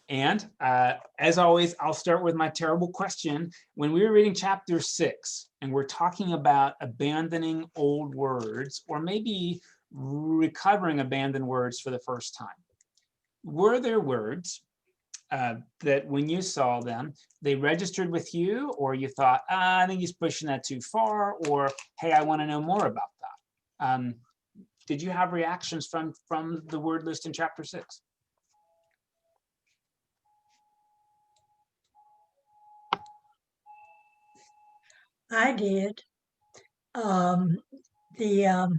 And as always, I'll start with my terrible question. When we were reading chapter 6, and we're talking about abandoning old words, or maybe recovering abandoned words for the first time, were there words that when you saw them, they registered with you, or you thought, I think he's pushing that too far, or hey, I want to know more about that? Did you have reactions from the word list in chapter 6? I did. The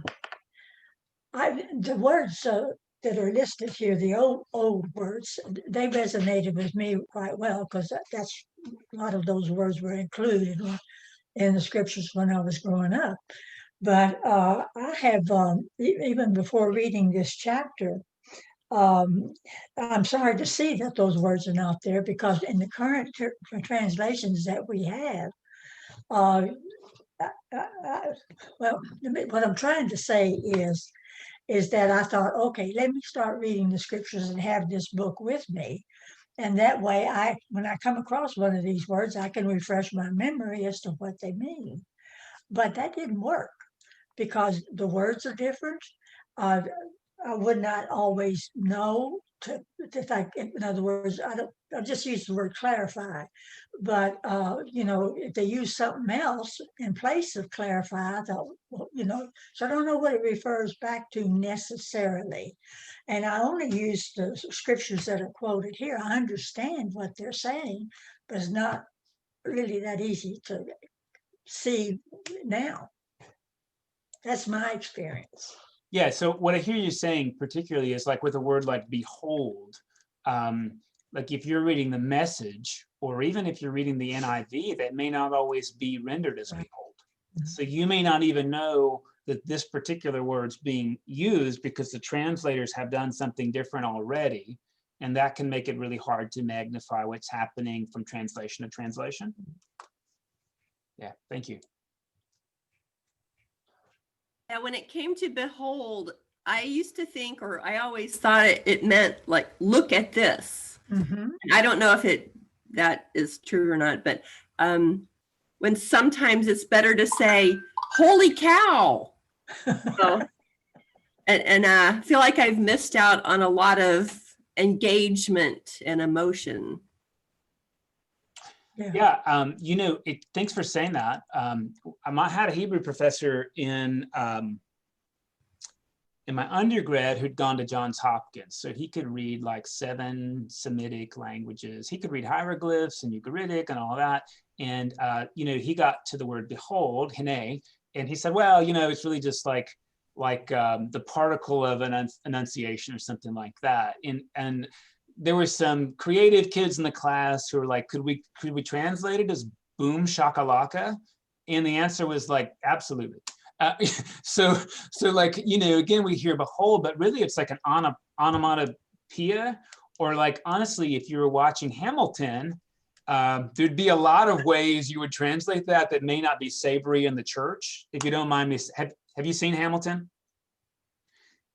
words that are listed here, the old words, they resonated with me quite well, because that's a lot of those words were included in the scriptures when I was growing up. But I have, even before reading this chapter, I'm sorry to see that those words are not there, because in the current translations that we have, well, what I'm trying to say is that I thought, okay, let me start reading the scriptures and have this book with me. And that way, when I come across one of these words, I can refresh my memory as to what they mean. But that didn't work, because the words are different. I would not always know in other words, I just use the word clarify, but if they use something else in place of clarify, I thought, well, so I don't know what it refers back to necessarily. And I only use the scriptures that are quoted here. I understand what they're saying, but it's not really that easy to see now. That's my experience. Yeah, so what I hear you saying particularly is like with a word like behold, like if you're reading the Message, or even if you're reading the NIV, that may not always be rendered as behold. So you may not even know that this particular word's being used because the translators have done something different already, and that can make it really hard to magnify what's happening from translation to translation. Yeah, thank you. Yeah, when it came to behold, I used to think, or I always thought it meant like, look at this. Mm-hmm. I don't know if that is true or not, but when sometimes it's better to say, holy cow. So, and I feel like I've missed out on a lot of engagement and emotion. Yeah. Thanks for saying that. I had a Hebrew professor in my undergrad who'd gone to Johns Hopkins, so he could read like 7 Semitic languages. He could read hieroglyphs and Ugaritic and all that. And he got to the word behold, hine, and he said, well, it's really just like the particle of an enunciation or something like that. And there were some creative kids in the class who were like, could we translate it as boom shakalaka? And the answer was like, absolutely. So like, again, we hear behold, but really it's like an onomatopoeia, or like, honestly, if you were watching Hamilton, there'd be a lot of ways you would translate that may not be savory in the church. If you don't mind me, have you seen Hamilton?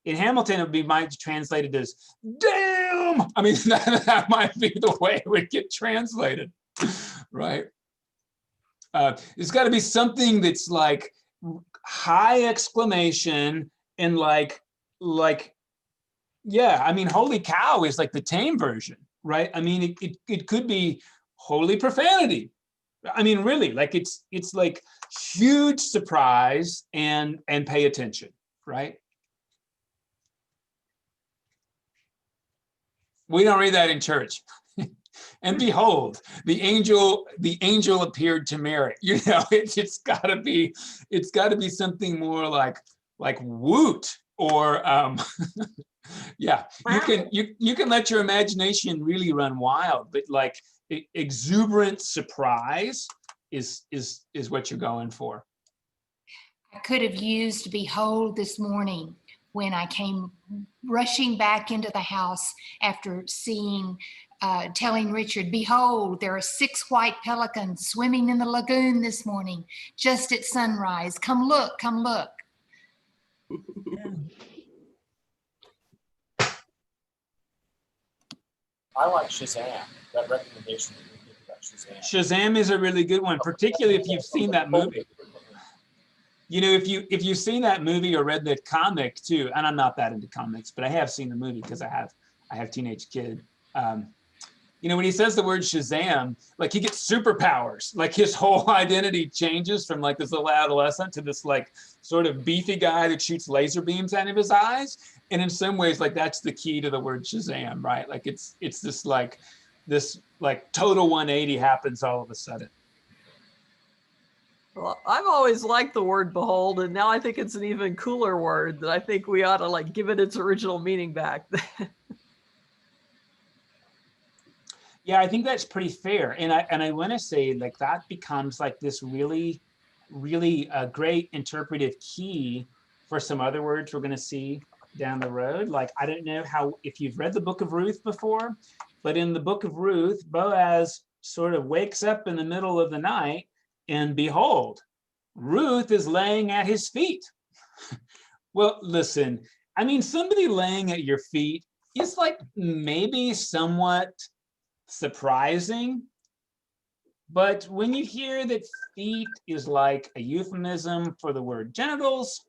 In Hamilton, it might be translated as damn. I mean, that might be the way it would get translated, right? It's got to be something that's like high exclamation and like, yeah, I mean, holy cow is like the tame version, right? I mean, it could be holy profanity. I mean, really, like it's like huge surprise and pay attention, right? We don't read that in church. And behold, the angel appeared to Mary. It's got to be something more like woot, or yeah. Wow. You can let your imagination really run wild, but like exuberant surprise is what you're going for. I could have used behold this morning when I came rushing back into the house after telling Richard, behold, there are 6 white pelicans swimming in the lagoon this morning, just at sunrise. Come look, come look. I like Shazam, that recommendation that you gave about Shazam. Shazam is a really good one, particularly if you've seen that movie. You know, if you've seen that movie or read the comic too, and I'm not that into comics, but I have seen the movie because I have teenage kid. You know, when he says the word Shazam, like he gets superpowers, like his whole identity changes from like this little adolescent to this like sort of beefy guy that shoots laser beams out of his eyes. And in some ways, like that's the key to the word Shazam, right? Like it's this total 180 happens all of a sudden. Well, I've always liked the word behold, and now I think it's an even cooler word that I think we ought to like give it its original meaning back. Yeah, I think that's pretty fair. And I want to say like that becomes like this really, really great interpretive key for some other words we're going to see down the road. Like, I don't know if you've read the book of Ruth before, but in the book of Ruth, Boaz sort of wakes up in the middle of the night and behold, Ruth is laying at his feet. Well, listen, I mean, somebody laying at your feet is like maybe somewhat surprising, but when you hear that feet is like a euphemism for the word genitals,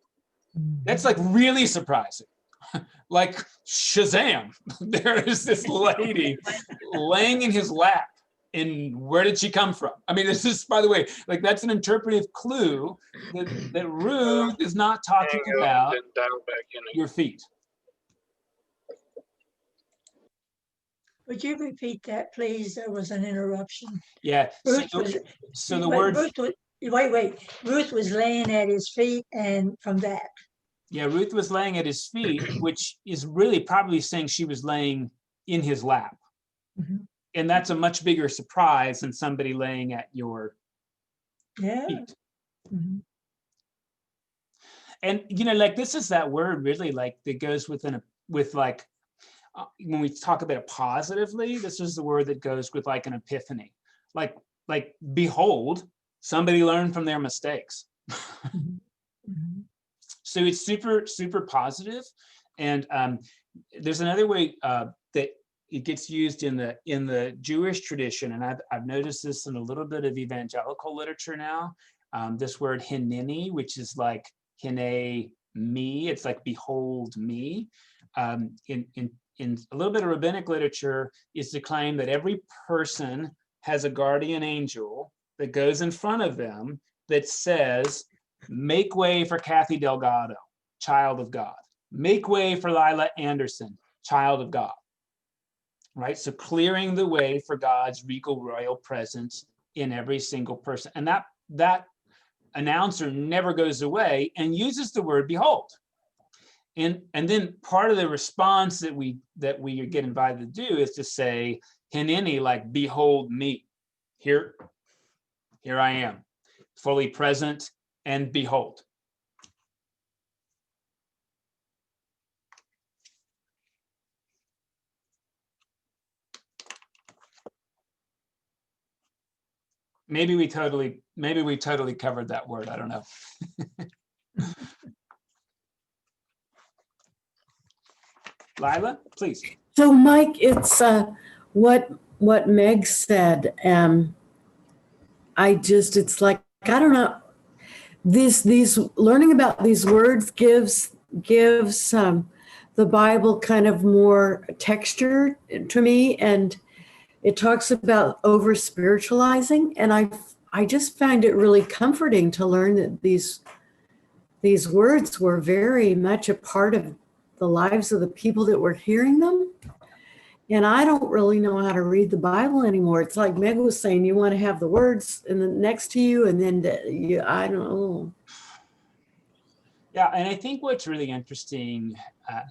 that's like really surprising. Like Shazam, there is this lady laying in his lap, and where did she come from? I mean, this is, by the way, like that's an interpretive clue that Ruth is not talking about your feet. Would you repeat that, please? There was an interruption. Yeah. Ruth Ruth was laying at his feet, and from that. Yeah, Ruth was laying at his feet, which is really probably saying she was laying in his lap. Mm-hmm. And that's a much bigger surprise than somebody laying at your feet. Mm-hmm. And, you know, like this is that word really like that goes with like, when we talk about it positively, this is the word that goes with like an epiphany, like behold, somebody learned from their mistakes. Mm-hmm. So it's super, super positive. And there's another way that it gets used in the Jewish tradition, and I've noticed this in a little bit of evangelical literature now. This word hineni, which is like hine me, it's like behold me. In a little bit of rabbinic literature is to claim that every person has a guardian angel that goes in front of them that says, make way for Kathy Delgado, child of God. Make way for Lila Anderson, child of God. Right? So clearing the way for God's regal royal presence in every single person. And that announcer never goes away and uses the word behold. And then part of the response that we get invited to do is to say, hineni, like behold me. Here I am, fully present and behold. Maybe we totally covered that word. I don't know. Lila, please. So, Mike, it's what Meg said. It's like, I don't know. These learning about these words gives the Bible kind of more texture to me, and it talks about over spiritualizing, and I just find it really comforting to learn that these words were very much a part of the lives of the people that were hearing them. And I don't really know how to read the Bible anymore. It's like Meg was saying, you want to have the words and then next to you, and then I don't know. Yeah, and I think what's really interesting,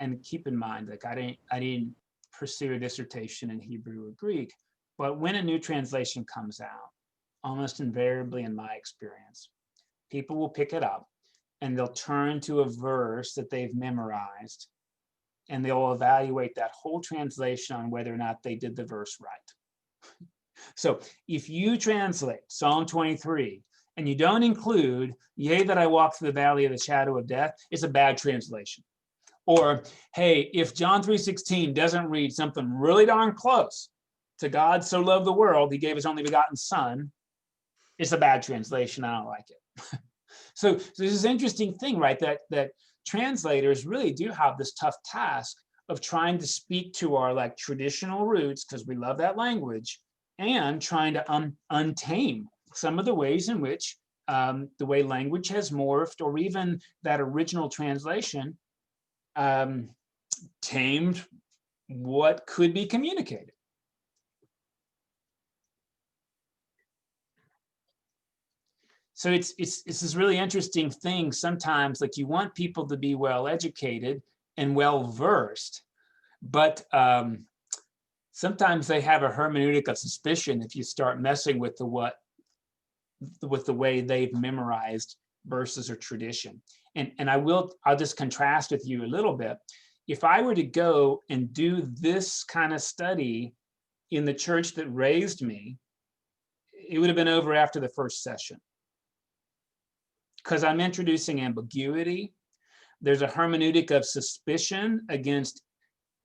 and keep in mind, like I didn't pursue a dissertation in Hebrew or Greek, but when a new translation comes out, almost invariably in my experience, people will pick it up and they'll turn to a verse that they've memorized, and they'll evaluate that whole translation on whether or not they did the verse right. So if you translate Psalm 23 and you don't include, yea, that I walk through the valley of the shadow of death, it's a bad translation. Or, hey, if John 3:16 doesn't read something really darn close to God so loved the world, he gave his only begotten son, it's a bad translation. I don't like it. So this is an interesting thing, right? That translators really do have this tough task of trying to speak to our like traditional roots, because we love that language, and trying to untame some of the ways in which the way language has morphed, or even that original translation tamed what could be communicated. So it's this really interesting thing. Sometimes, like, you want people to be well educated and well versed, but sometimes they have a hermeneutic of suspicion if you start messing with the way they've memorized verses or tradition. And I'll just contrast with you a little bit. If I were to go and do this kind of study in the church that raised me, it would have been over after the first session, because I'm introducing ambiguity. There's a hermeneutic of suspicion against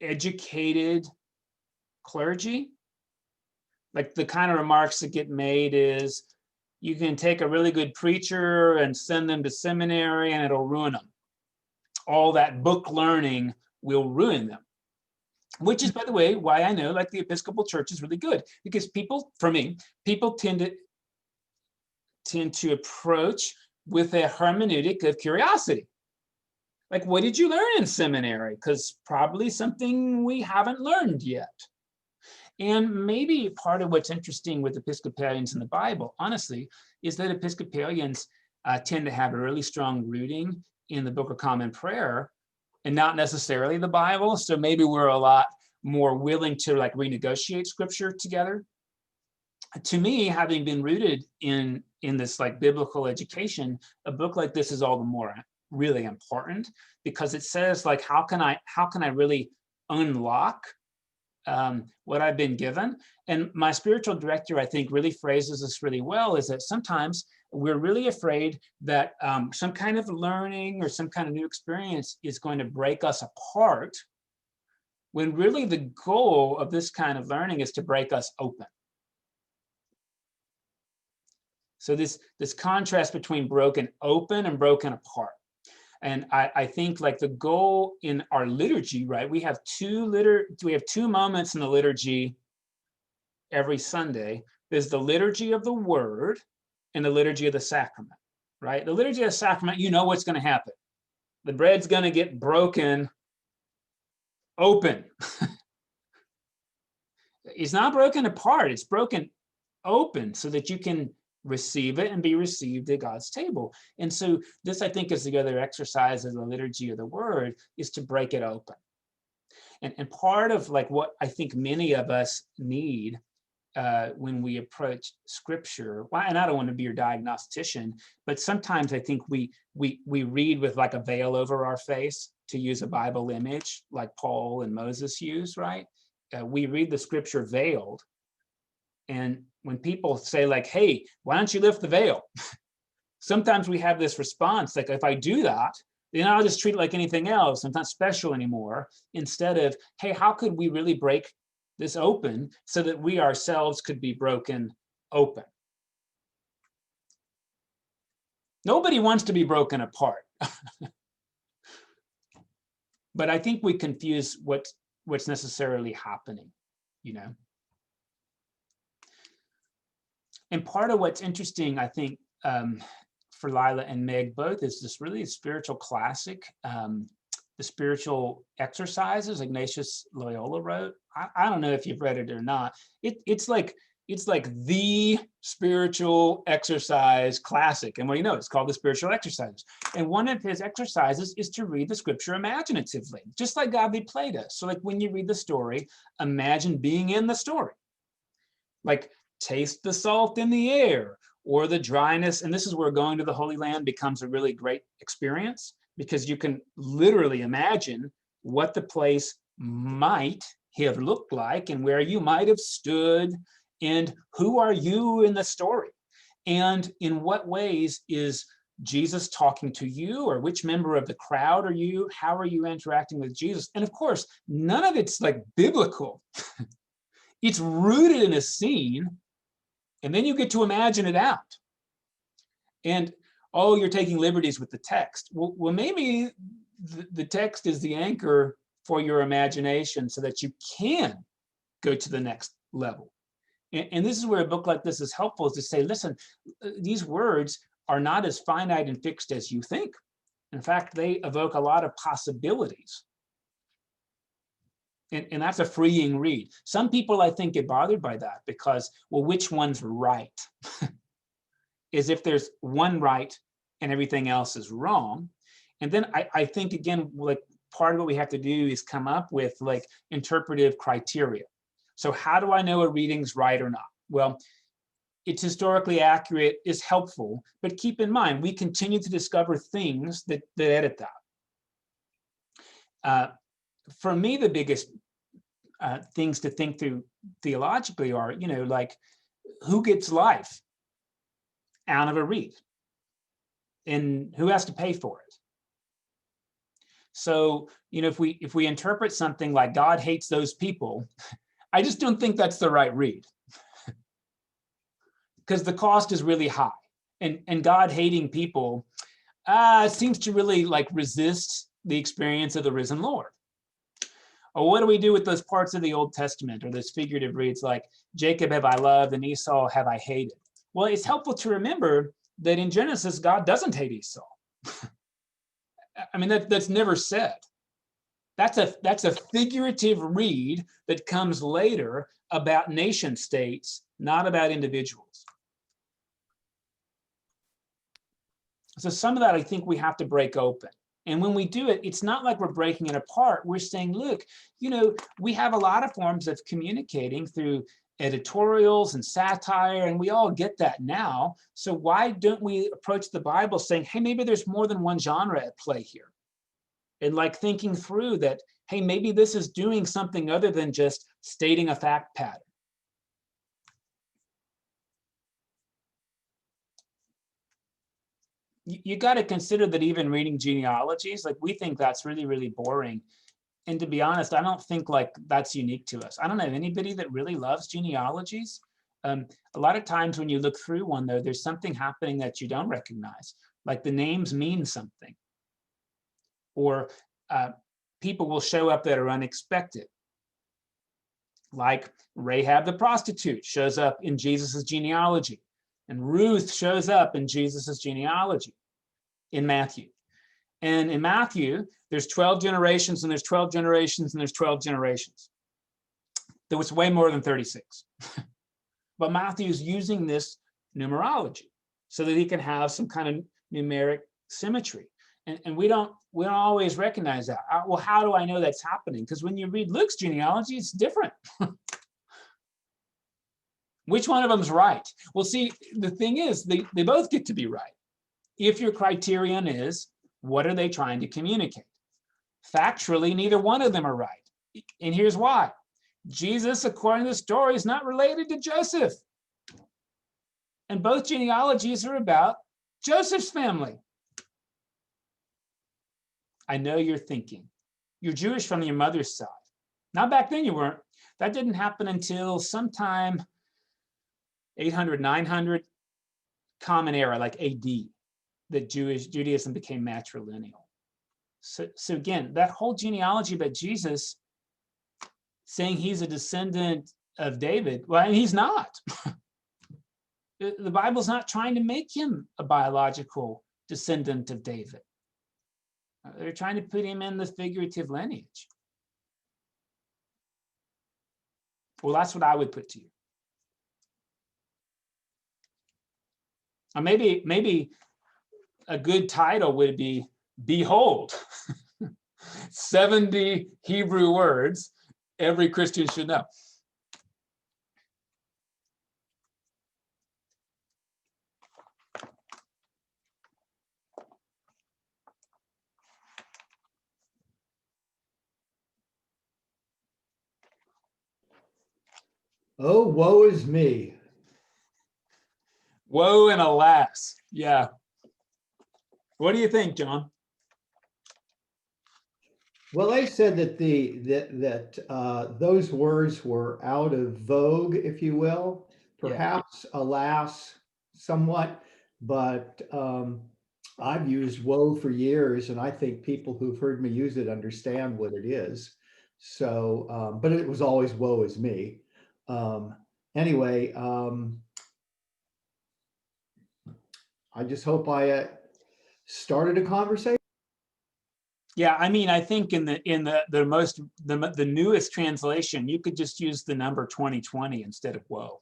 educated clergy. Like, the kind of remarks that get made is, you can take a really good preacher and send them to seminary and it'll ruin them. All that book learning will ruin them. Which is, by the way, why I know like the Episcopal Church is really good, because people tend to approach with a hermeneutic of curiosity. Like, what did you learn in seminary? Because probably something we haven't learned yet. And maybe part of what's interesting with Episcopalians in the Bible, honestly, is that Episcopalians tend to have a really strong rooting in the Book of Common Prayer and not necessarily the Bible. So maybe we're a lot more willing to like renegotiate scripture together. To me, having been rooted in this like biblical education, a book like this is all the more really important, because it says like, how can I really unlock what I've been given? And my spiritual director, I think, really phrases this really well, is that sometimes we're really afraid that some kind of learning or some kind of new experience is going to break us apart, when really the goal of this kind of learning is to break us open. So this contrast between broken open and broken apart. And I think like the goal in our liturgy, right? We have two moments in the liturgy every Sunday. There's the liturgy of the word and the liturgy of the sacrament, right? The liturgy of the sacrament, you know what's going to happen. The bread's going to get broken open. It's not broken apart, it's broken open so that you can receive it and be received at God's table. And so this, I think, is the other exercise of the liturgy of the word, is to break it open. And part of like what I think many of us need when we approach scripture, and I don't want to be your diagnostician, but sometimes I think we read with like a veil over our face, to use a Bible image like Paul and Moses used, right? We read the scripture veiled. And when people say like, hey, why don't you lift the veil? Sometimes we have this response, like, if I do that, then I'll just treat it like anything else. I'm not special anymore. Instead of, hey, how could we really break this open so that we ourselves could be broken open? Nobody wants to be broken apart. But I think we confuse what's necessarily happening, you know? And part of what's interesting, I think, for Lila and Meg both, is this really spiritual classic, the spiritual exercises Ignatius Loyola wrote. I don't know if you've read it or not. It's like the spiritual exercise classic. And well, you know, it's called the spiritual exercises. And one of his exercises is to read the scripture imaginatively, just like Godly played us. So like when you read the story, imagine being in the story. Like, taste the salt in the air or the dryness. And this is where going to the Holy Land becomes a really great experience, because you can literally imagine what the place might have looked like and where you might have stood, and who are you in the story, and in what ways is Jesus talking to you, or which member of the crowd are you? How are you interacting with Jesus? And of course, none of it's like biblical. It's rooted in a scene, and then you get to imagine it out. And, oh, you're taking liberties with the text. Well, maybe the text is the anchor for your imagination so that you can go to the next level. And this is where a book like this is helpful, is to say, listen, these words are not as finite and fixed as you think. In fact, they evoke a lot of possibilities. And that's a freeing read. Some people, I think, get bothered by that because, well, which one's right? Is if there's one right and everything else is wrong. And then I think, again, like part of what we have to do is come up with like interpretive criteria. So how do I know a reading's right or not? Well, it's historically accurate is helpful, but keep in mind, we continue to discover things that edit that. For me, the biggest things to think through theologically are, like who gets life out of a read and who has to pay for it. So, if we interpret something like God hates those people, I just don't think that's the right read. Because the cost is really high, and God hating people seems to really like resist the experience of the risen Lord. Or what do we do with those parts of the Old Testament or those figurative reads like Jacob have I loved and Esau have I hated? Well, it's helpful to remember that in Genesis, God doesn't hate Esau. I mean, that's never said. That's a figurative read that comes later about nation states, not about individuals. So some of that I think we have to break open. And when we do it, it's not like we're breaking it apart. We're saying, look, we have a lot of forms of communicating through editorials and satire, and we all get that now. So why don't we approach the Bible saying, hey, maybe there's more than one genre at play here? And like thinking through that, hey, maybe this is doing something other than just stating a fact pattern. You got to consider that even reading genealogies, like we think that's really, really boring. And to be honest, I don't think like that's unique to us. I don't know anybody that really loves genealogies. A lot of times when you look through one, though, there's something happening that you don't recognize. Like the names mean something. Or people will show up that are unexpected. Like Rahab the prostitute shows up in Jesus's genealogy. And Ruth shows up in Jesus's genealogy in Matthew. And in Matthew, there's 12 generations, and there's 12 generations, and there's 12 generations. There was way more than 36. But Matthew's using this numerology so that he can have some kind of numeric symmetry. And we don't always recognize that. Well, how do I know that's happening? Because when you read Luke's genealogy, it's different. Which one of them's right? Well, see, the thing is, they both get to be right. If your criterion is, what are they trying to communicate? Factually, neither one of them are right. And here's why. Jesus, according to the story, is not related to Joseph. And both genealogies are about Joseph's family. I know you're thinking, you're Jewish from your mother's side. Not back then you weren't. That didn't happen until sometime 800, 900, common era, like AD, that Judaism became matrilineal. So again, that whole genealogy about Jesus saying he's a descendant of David, well, he's not. The Bible's not trying to make him a biological descendant of David. They're trying to put him in the figurative lineage. Well, that's what I would put to you. Or maybe a good title would be Behold, 70 Hebrew words every Christian should know. Oh, woe is me. Woe and alas. Yeah. What do you think, John? Well, they said that those words were out of vogue, if you will, Yeah. perhaps, alas, somewhat, but I've used woe for years, and I think people who've heard me use it understand what it is. So, but it was always woe is me. Anyway, I just hope I started a conversation. Yeah, I mean, I think in the newest translation, you could just use the number 2020 instead of woe.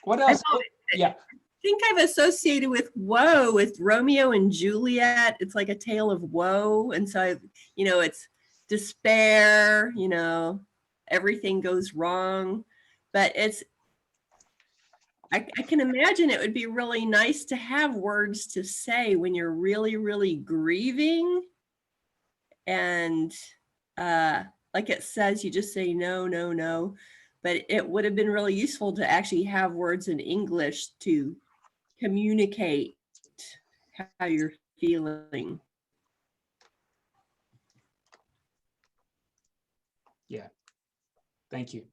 What else? Yeah. I think I've associated with woe with Romeo and Juliet. It's like a tale of woe. And so, it's despair, everything goes wrong. But I can imagine it would be really nice to have words to say when you're really, really grieving. And like it says, you just say no, no, no. But it would have been really useful to actually have words in English to communicate how you're feeling. Yeah. Thank you.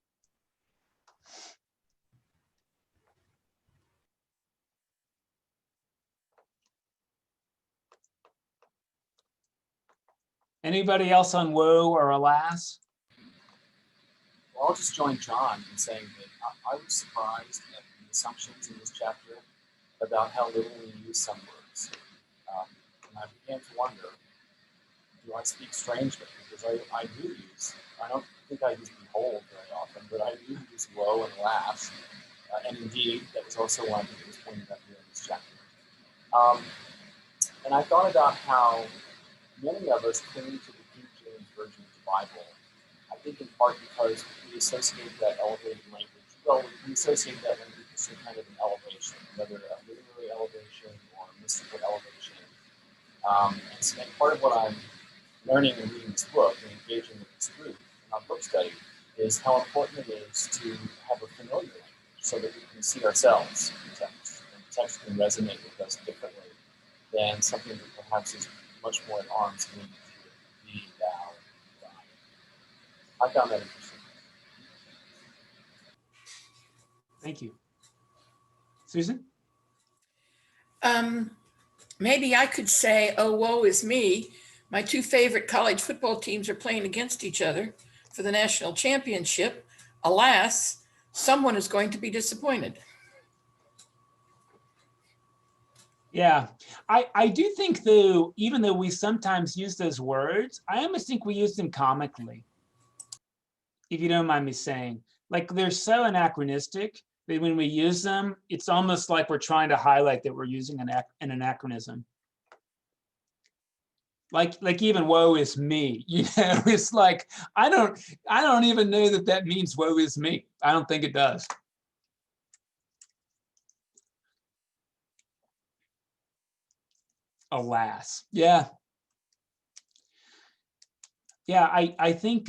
Anybody else on woe or alas? Well, I'll just join John in saying that I was surprised at the assumptions in this chapter about how little we use some words. And I began to wonder, do I speak strangely? Because I do use, I don't think I use behold very often, but I do use woe and alas. And indeed, that was also one that was pointed out here in this chapter. And I thought about how many of us cling to the King James Version of the Bible. I think in part because we associate that elevated language. Well, we associate that language with some kind of an elevation, whether a literary elevation or a mystical elevation. And part of what I'm learning and reading this book and engaging with this group in our book study is how important it is to have a familiar language so that we can see ourselves in text. And text can resonate with us differently than something that perhaps is much more at arm's length, thee, thou, God. I found that interesting. Thank you. Susan? Maybe I could say, oh, woe is me. My two favorite college football teams are playing against each other for the national championship. Alas, someone is going to be disappointed. Yeah, I do think though, even though we sometimes use those words, I almost think we use them comically. If you don't mind me saying, like they're so anachronistic that when we use them, it's almost like we're trying to highlight that we're using an anachronism. Like even woe is me, it's like, I don't even know that means woe is me. I don't think it does. Alas. Yeah. Yeah, I think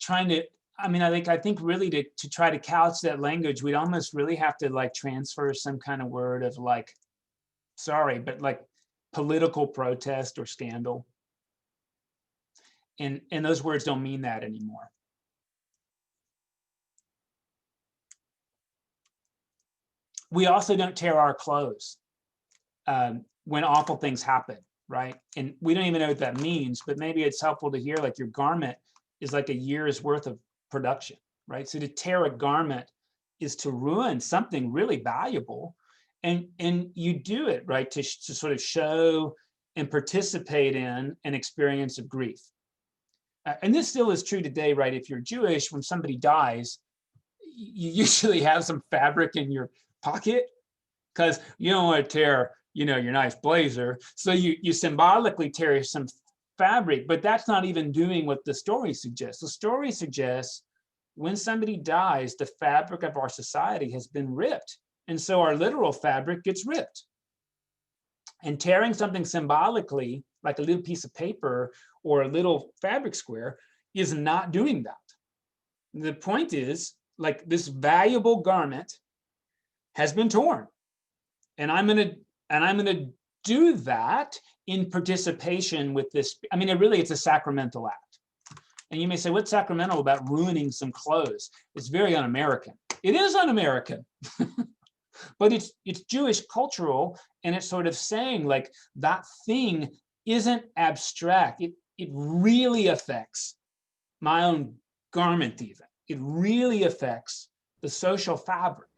trying to, I think really to try to couch that language, we'd almost really have to like transfer some kind of word of like, sorry, but like political protest or scandal. And those words don't mean that anymore. We also don't tear our clothes when awful things happen, right? And we don't even know what that means, but maybe it's helpful to hear like your garment is like a year's worth of production, right? So to tear a garment is to ruin something really valuable. And you do it, right, to sort of show and participate in an experience of grief. And this still is true today, right? If you're Jewish, when somebody dies, you usually have some fabric in your pocket because you don't want to tear, your nice blazer. So you symbolically tear some fabric, but that's not even doing what the story suggests. The story suggests when somebody dies, the fabric of our society has been ripped. And so our literal fabric gets ripped. And tearing something symbolically like a little piece of paper or a little fabric square is not doing that. The point is, like, this valuable garment has been torn, and I'm gonna do that in participation with this. I mean, it's a sacramental act. And you may say, what's sacramental about ruining some clothes? It's very un-American. It is un-American, but it's Jewish cultural, and it's sort of saying, like, that thing isn't abstract. It really affects my own garment even. It really affects the social fabric.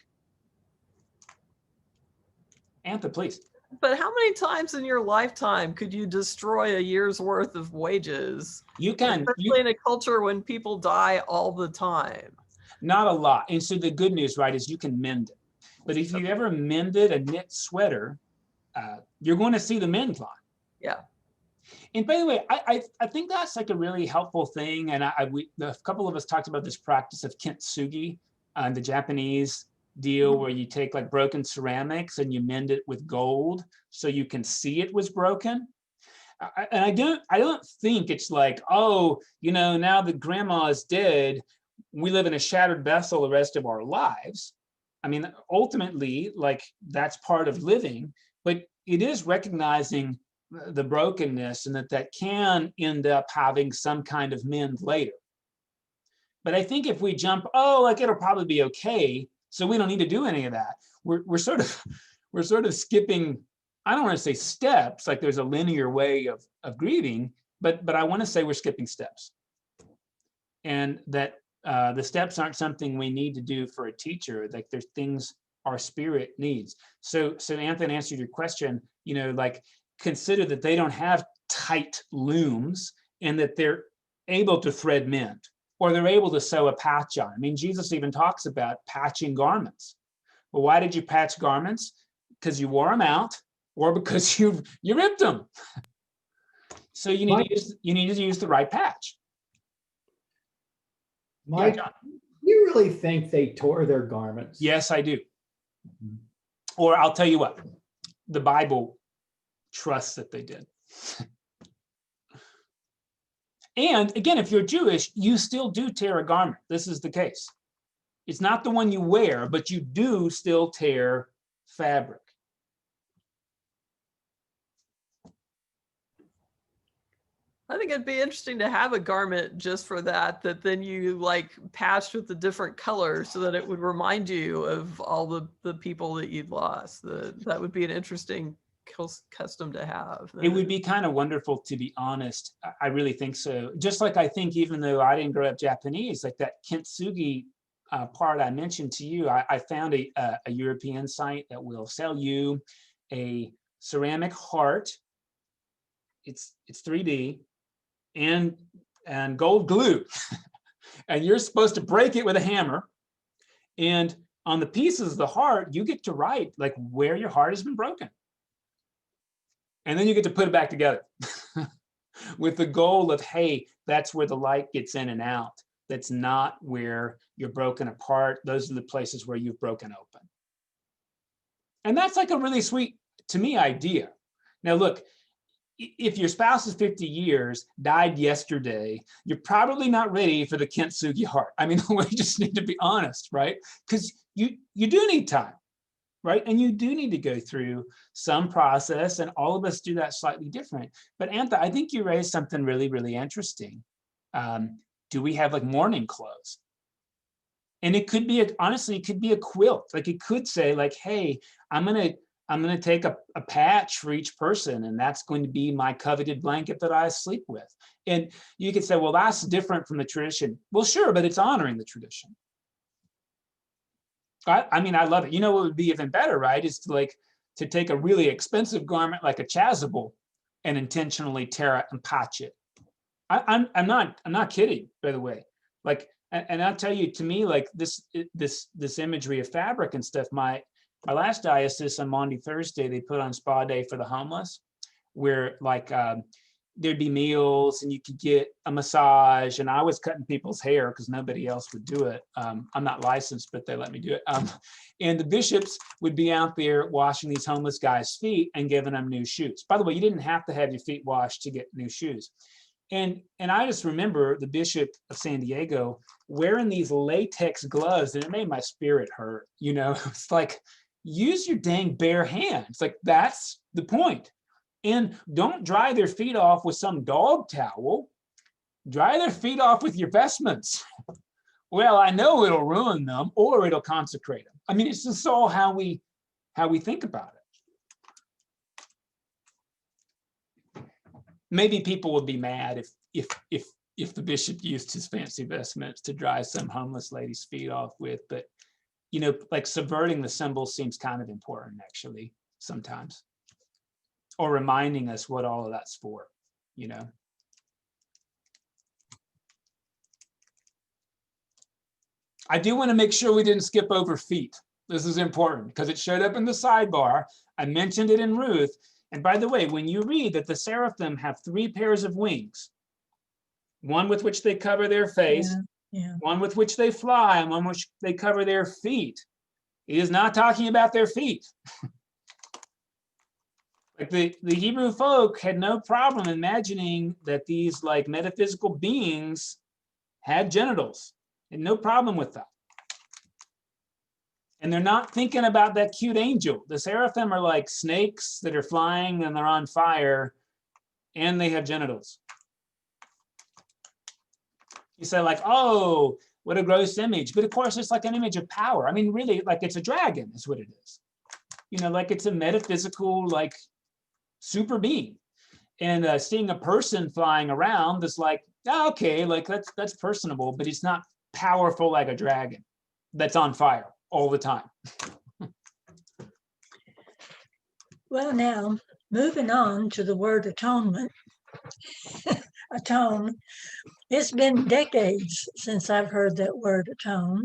Antha, please. But how many times in your lifetime could you destroy a year's worth of wages? You can. Especially in a culture when people die all the time. Not a lot. And so the good news, right, is you can mend it. But if you ever mended a knit sweater, you're going to see the mend line. Yeah. And by the way, I think that's like a really helpful thing. And a couple of us talked about this practice of kintsugi, the Japanese deal where you take like broken ceramics and you mend it with gold so you can see it was broken. And I don't think it's like, oh, now that grandma is dead, we live in a shattered vessel the rest of our lives. I mean, ultimately, like, that's part of living, but it is recognizing the brokenness and that can end up having some kind of mend later. But I think if we jump, like, it'll probably be okay, so we don't need to do any of that. We're sort of skipping, I don't want to say steps, like there's a linear way of grieving, but I want to say we're skipping steps. And that the steps aren't something we need to do for a teacher. Like, there's things our spirit needs. So Anthony answered your question, like, consider that they don't have tight looms and that they're able to thread mend, or they're able to sew a patch on. I mean, Jesus even talks about patching garments. Well, why did you patch garments? Because you wore them out, or because you ripped them. So you need to use the right patch. Mike, John. you really think they tore their garments? Yes, I do. Or I'll tell you what, the Bible trusts that they did. And again, if you're Jewish, you still do tear a garment. This is the case. It's not the one you wear, but you do still tear fabric. I think it'd be interesting to have a garment just for that then you like patched with the different colors so that it would remind you of all the people that you'd lost. That would be an interesting custom to have. It would be kind of wonderful, to be honest. I really think so. Just like I think, even though I didn't grow up Japanese, like that kintsugi part I mentioned to you, I found a European site that will sell you a ceramic heart. It's 3D and gold glue. And you're supposed to break it with a hammer. And on the pieces of the heart, you get to write like where your heart has been broken. And then you get to put it back together with the goal of, hey, that's where the light gets in and out. That's not where you're broken apart. Those are the places where you've broken open. And that's like a really sweet, to me, idea. Now, look, if your spouse is 50 years, died yesterday, you're probably not ready for the kintsugi heart. I mean, we just need to be honest, right? Because you do need time. Right? And you do need to go through some process, and all of us do that slightly different. But Antha, I think you raised something really, really interesting. Do we have like mourning clothes? And it could be, honestly, it could be a quilt. Like, it could say like, hey, I'm gonna take a patch for each person, and that's going to be my coveted blanket that I sleep with. And you could say, well, that's different from the tradition. Well, sure, but it's honoring the tradition. I mean, I love it. What would be even better, right? Is to take a really expensive garment like a chasuble and intentionally tear it and patch it. I'm not kidding, by the way. Like, and I'll tell you, to me, like this imagery of fabric and stuff. My last diocese on Maundy Thursday, they put on Spa Day for the homeless, where like there'd be meals and you could get a massage, and I was cutting people's hair because nobody else would do it. I'm not licensed, but they let me do it. And the bishops would be out there washing these homeless guys' feet and giving them new shoes. By the way, you didn't have to have your feet washed to get new shoes. And I just remember the Bishop of San Diego wearing these latex gloves, and it made my spirit hurt. You know, it's like, use your dang bare hands. Like, that's the point. And don't dry their feet off with some dog towel. Dry their feet off with your vestments. Well, I know it'll ruin them or it'll consecrate them. I mean, it's just all how we think about it. Maybe people would be mad if the bishop used his fancy vestments to dry some homeless lady's feet off with, but you know, like subverting the symbol seems kind of important actually sometimes, or reminding us what all of that's for, you know. I do want to make sure we didn't skip over feet. This is important because it showed up in the sidebar. I mentioned it in Ruth. And by the way, when you read that the seraphim have 3 pairs of wings, one with which they cover their face, one with which they fly, and one which they cover their feet, he is not talking about their feet. Like the Hebrew folk had no problem imagining that these like metaphysical beings had genitals, and no problem with that. And they're not thinking about that cute angel. The seraphim are like snakes that are flying and they're on fire, and they have genitals. You say like, oh, what a gross image. But of course, it's like an image of power. I mean, really, like it's a dragon is what it is. You know, like it's a metaphysical, like super being. And seeing a person flying around is like, oh, okay, like that's personable, but it's not powerful like a dragon that's on fire all the time. Well, now, moving on to the word atonement. Atone. It's been decades since I've heard that word atone,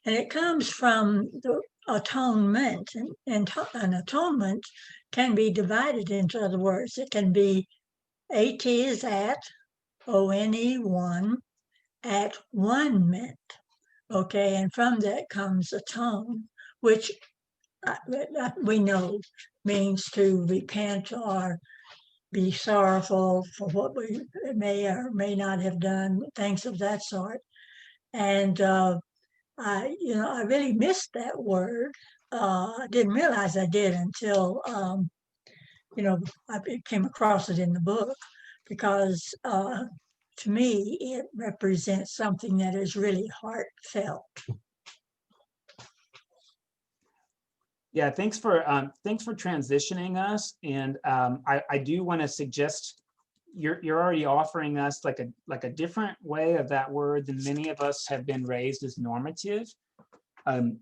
and it comes from the atonement. And an atonement can be divided into other words. It can be AT is at, ONE, one, at one meant. Okay, and from that comes atone, which we know means to repent or be sorrowful for what we may or may not have done, things of that sort. And I really missed that word. I didn't realize I did until I came across it in the book, because to me it represents something that is really heartfelt. Yeah, thanks for transitioning us. And I do want to suggest you're already offering us like a different way of that word than many of us have been raised as normative.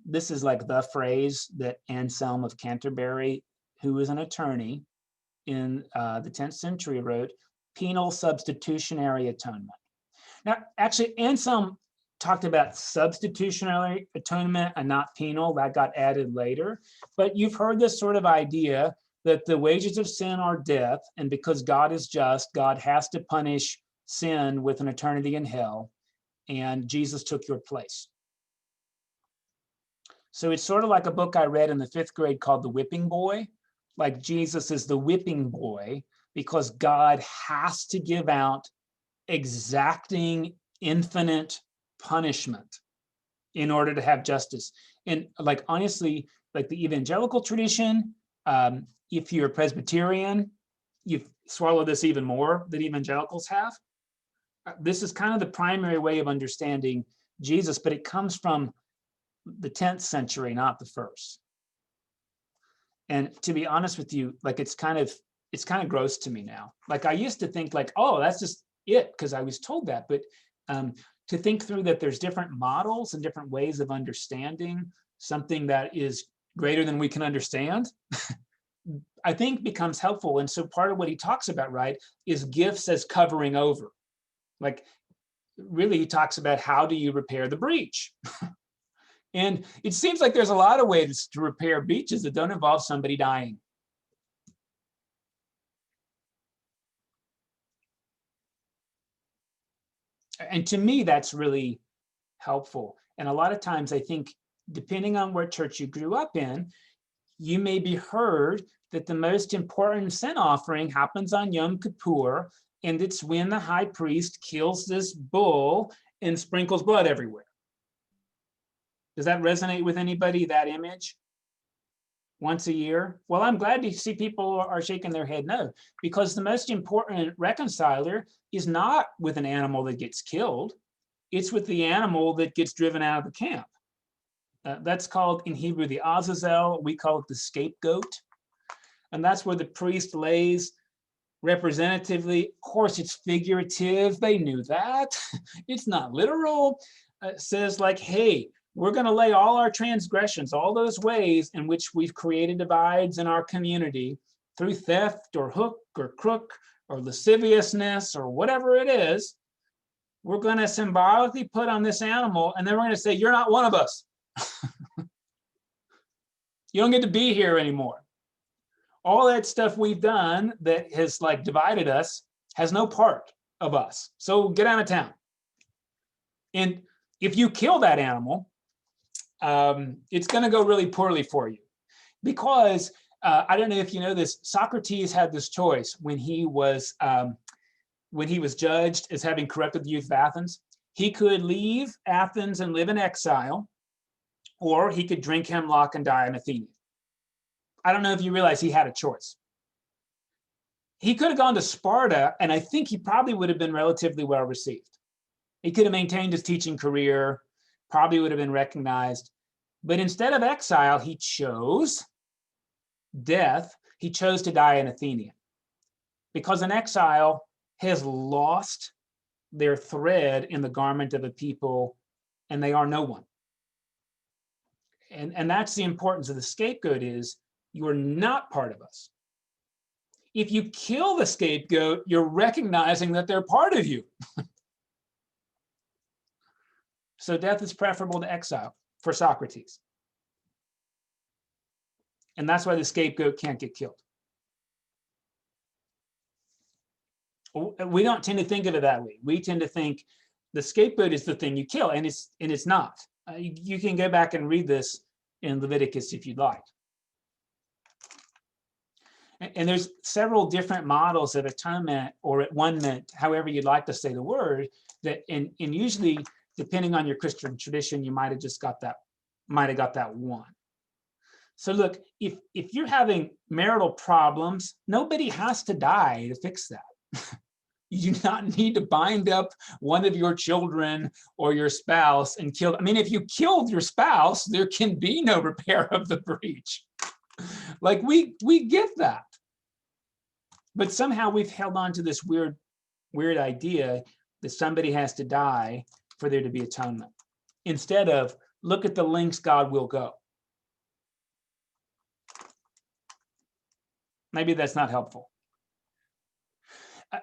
This is like the phrase that Anselm of Canterbury, who was an attorney in the 10th century, wrote: penal substitutionary atonement. Now, actually, Anselm talked about substitutionary atonement and not penal. That got added later. But you've heard this sort of idea that the wages of sin are death, and because God is just, God has to punish sin with an eternity in hell, and Jesus took your place. So it's sort of like a book I read in the 5th grade called The Whipping Boy. Like Jesus is the whipping boy because God has to give out exacting, infinite punishment in order to have justice. And like, honestly, like the evangelical tradition, if you're a Presbyterian, you've swallowed this even more than evangelicals have. This is kind of the primary way of understanding Jesus, but it comes from the 10th century, not the 1st. And to be honest with you, like it's kind of gross to me now. Like I used to think like, oh, that's just it, because I was told that. But to think through that there's different models and different ways of understanding something that is greater than we can understand, I think becomes helpful. And so part of what he talks about, right, is gifts as covering over. Like really he talks about how do you repair the breach? And it seems like there's a lot of ways to repair breaches that don't involve somebody dying. And to me, that's really helpful. And a lot of times I think, depending on what church you grew up in, you may be heard that the most important sin offering happens on Yom Kippur, and it's when the high priest kills this bull and sprinkles blood everywhere. Does that resonate with anybody, that image? Once a year? Well, I'm glad to see people are shaking their head no, because the most important reconciler is not with an animal that gets killed. It's with the animal that gets driven out of the camp. That's called in Hebrew the Azazel. We call it the scapegoat. And that's where the priest lays representatively. Of course, it's figurative. They knew that. It's not literal. It says like, hey, we're going to lay all our transgressions, all those ways in which we've created divides in our community through theft or hook or crook or lasciviousness or whatever it is. We're going to symbolically put on this animal, and then we're going to say, you're not one of us. You don't get to be here anymore. All that stuff we've done that has like divided us has no part of us. So get out of town. And if you kill that animal, it's going to go really poorly for you, because I don't know if you know this, Socrates had this choice when he was judged as having corrupted the youth of Athens. He could leave Athens and live in exile, or he could drink hemlock and die in Athenia. I don't know if you realize he had a choice. He could have gone to Sparta, and I think he probably would have been relatively well received. He could have maintained his teaching career, probably would have been recognized. But instead of exile, he chose death. He chose to die in Athenia, because an exile has lost their thread in the garment of a people, and they are no one. And that's the importance of the scapegoat, is you are not part of us. If you kill the scapegoat, you're recognizing that they're part of you. So death is preferable to exile for Socrates. And that's why the scapegoat can't get killed. We don't tend to think of it that way. We tend to think the scapegoat is the thing you kill, and it's not. You can go back and read this in Leviticus if you'd like. And there's several different models of atonement or at-one-ment, however you'd like to say the word, that and usually, depending on your Christian tradition, you might have got that one. So look, if you're having marital problems, nobody has to die to fix that. You do not need to bind up one of your children or your spouse and kill. I mean, if you killed your spouse, there can be no repair of the breach. Like we get that. But somehow we've held on to this weird idea that somebody has to die for there to be atonement, instead of look at the lengths God will go. Maybe that's not helpful.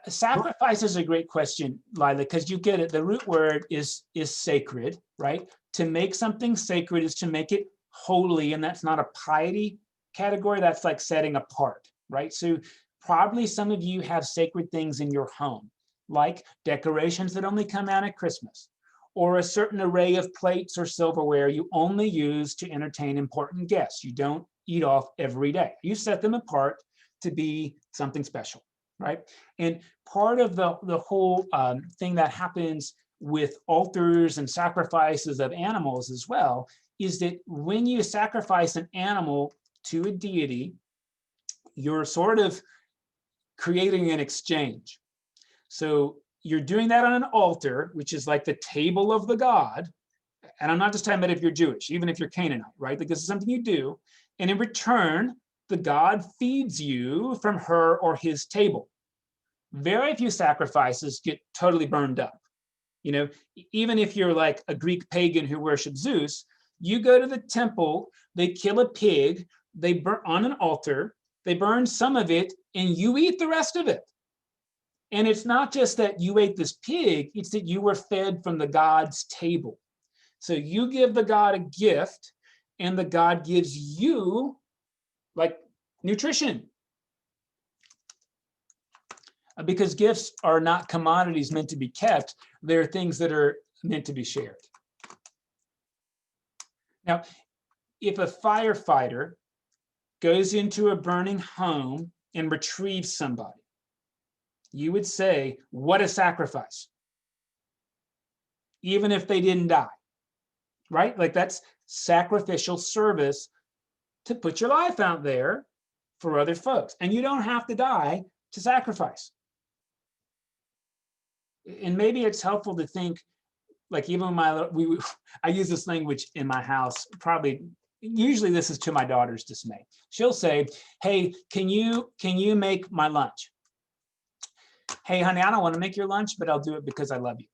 Sacrifice is a great question, Lila, because you get it. The root word is sacred, right? To make something sacred is to make it holy, and that's not a piety category. That's like setting apart, right? So probably some of you have sacred things in your home, like decorations that only come out at Christmas, or a certain array of plates or silverware you only use to entertain important guests. You don't eat off every day. You set them apart to be something special, right? And part of the whole thing that happens with altars and sacrifices of animals as well is that when you sacrifice an animal to a deity, you're sort of creating an exchange. So you're doing that on an altar, which is like the table of the god. And I'm not just talking about if you're Jewish, even if you're Canaanite, right? Because it's something you do. And in return, the god feeds you from her or his table. Very few sacrifices get totally burned up. You know, even if you're like a Greek pagan who worships Zeus, you go to the temple, they kill a pig, they burn on an altar, they burn some of it, and you eat the rest of it. And it's not just that you ate this pig, it's that you were fed from the god's table. So you give the god a gift, and the god gives you like nutrition. because gifts are not commodities meant to be kept. They're things that are meant to be shared. Now, if a firefighter goes into a burning home and retrieves somebody, you would say, what a sacrifice, even if they didn't die, right? Like, that's sacrificial service to put your life out there for other folks. And you don't have to die to sacrifice. And maybe it's helpful to think, like, even I use this language in my house, usually this is to my daughter's dismay. She'll say, hey, can you make my lunch? Hey, honey, I don't want to make your lunch, but I'll do it because I love you.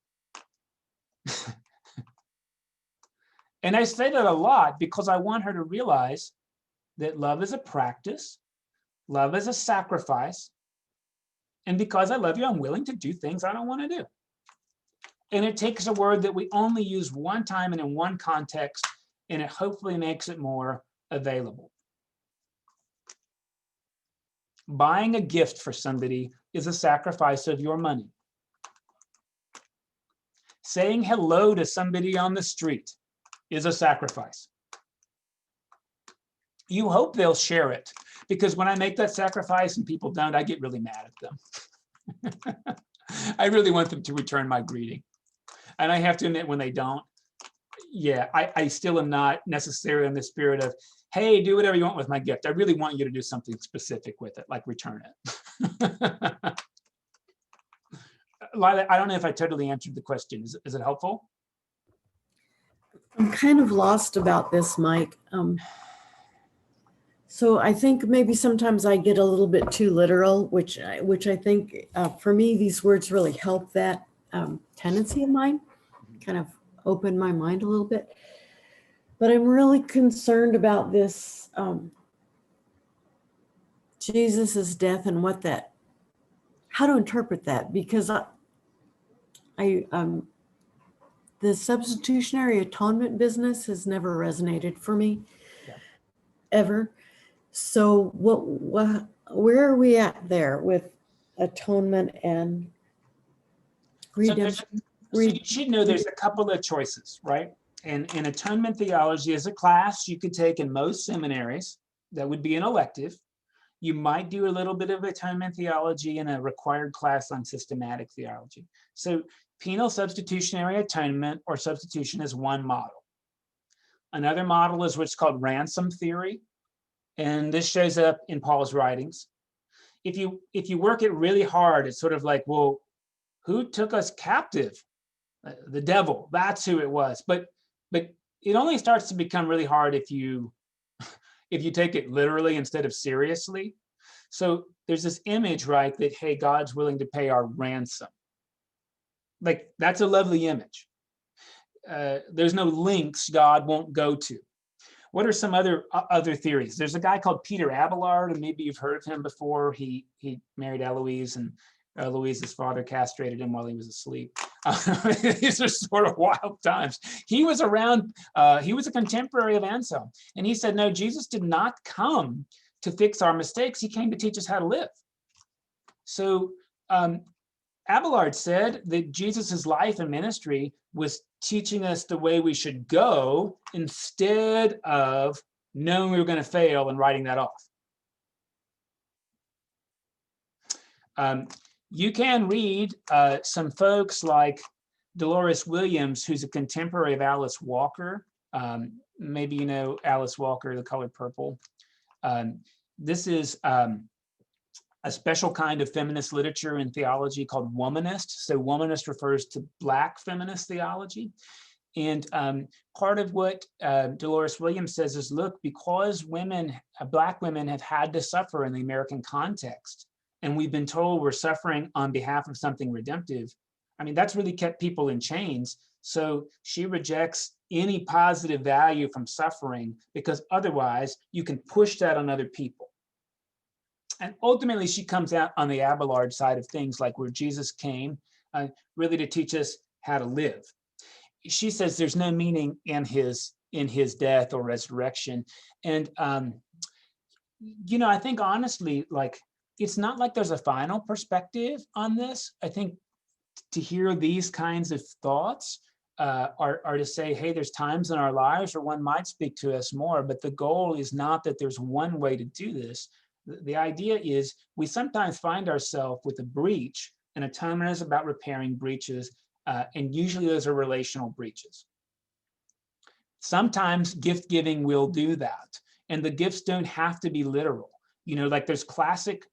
And I say that a lot because I want her to realize that love is a practice, love is a sacrifice, and because I love you, I'm willing to do things I don't want to do. And it takes a word that we only use one time and in one context, and it hopefully makes it more available. Buying a gift for somebody is a sacrifice of your money. Saying hello to somebody on the street is a sacrifice. You hope they'll share it, because when I make that sacrifice and people don't, I get really mad at them. I really want them to return my greeting. And I have to admit, when they don't, yeah, I still am not necessarily in the spirit of, hey, do whatever you want with my gift. I really want you to do something specific with it, like return it. Lila, I don't know if I totally answered the question. Is it helpful? I'm kind of lost about this, Mike. So I think maybe sometimes I get a little bit too literal, which I think for me, these words really help that tendency of mine, kind of open my mind a little bit. But I'm really concerned about this Jesus's death and how to interpret that, because the substitutionary atonement business has never resonated for me, ever. So where are we at there with atonement and redemption? So you should know there's a couple of choices, right? And atonement theology is a class you could take in most seminaries. That would be an elective. You might do a little bit of atonement theology in a required class on systematic theology. So penal substitutionary atonement or substitution is one model. Another model is what's called ransom theory. And this shows up in Paul's writings. If you work it really hard, it's sort of like, well, who took us captive? The devil, that's who it was. But it only starts to become really hard if you take it literally instead of seriously. So there's this image, right, that, hey, God's willing to pay our ransom. Like, that's a lovely image. There's no links God won't go to. What are some other theories? There's a guy called Peter Abelard, and maybe you've heard of him before. He married Eloise, and Louise's father castrated him while he was asleep. These are sort of wild times. He was around, he was a contemporary of Anselm, and he said, no, Jesus did not come to fix our mistakes. He came to teach us how to live. So Abelard said that Jesus's life and ministry was teaching us the way we should go instead of knowing we were going to fail and writing that off. You can read some folks like Dolores Williams, who's a contemporary of Alice Walker. Maybe you know Alice Walker, The Color Purple. This is a special kind of feminist literature and theology called womanist. So womanist refers to Black feminist theology. And part of what Dolores Williams says is, look, because Black women have had to suffer in the American context, and we've been told we're suffering on behalf of something redemptive, I mean, that's really kept people in chains. So she rejects any positive value from suffering, because otherwise you can push that on other people. And ultimately, she comes out on the Abelard side of things, like where Jesus came really to teach us how to live. She says there's no meaning in his death or resurrection. And, I think honestly, like, it's not like there's a final perspective on this. I think to hear these kinds of thoughts are to say, hey, there's times in our lives where one might speak to us more, but the goal is not that there's one way to do this. The idea is we sometimes find ourselves with a breach, and atonement is about repairing breaches, and usually those are relational breaches. Sometimes gift giving will do that, and the gifts don't have to be literal. You know, like there's classic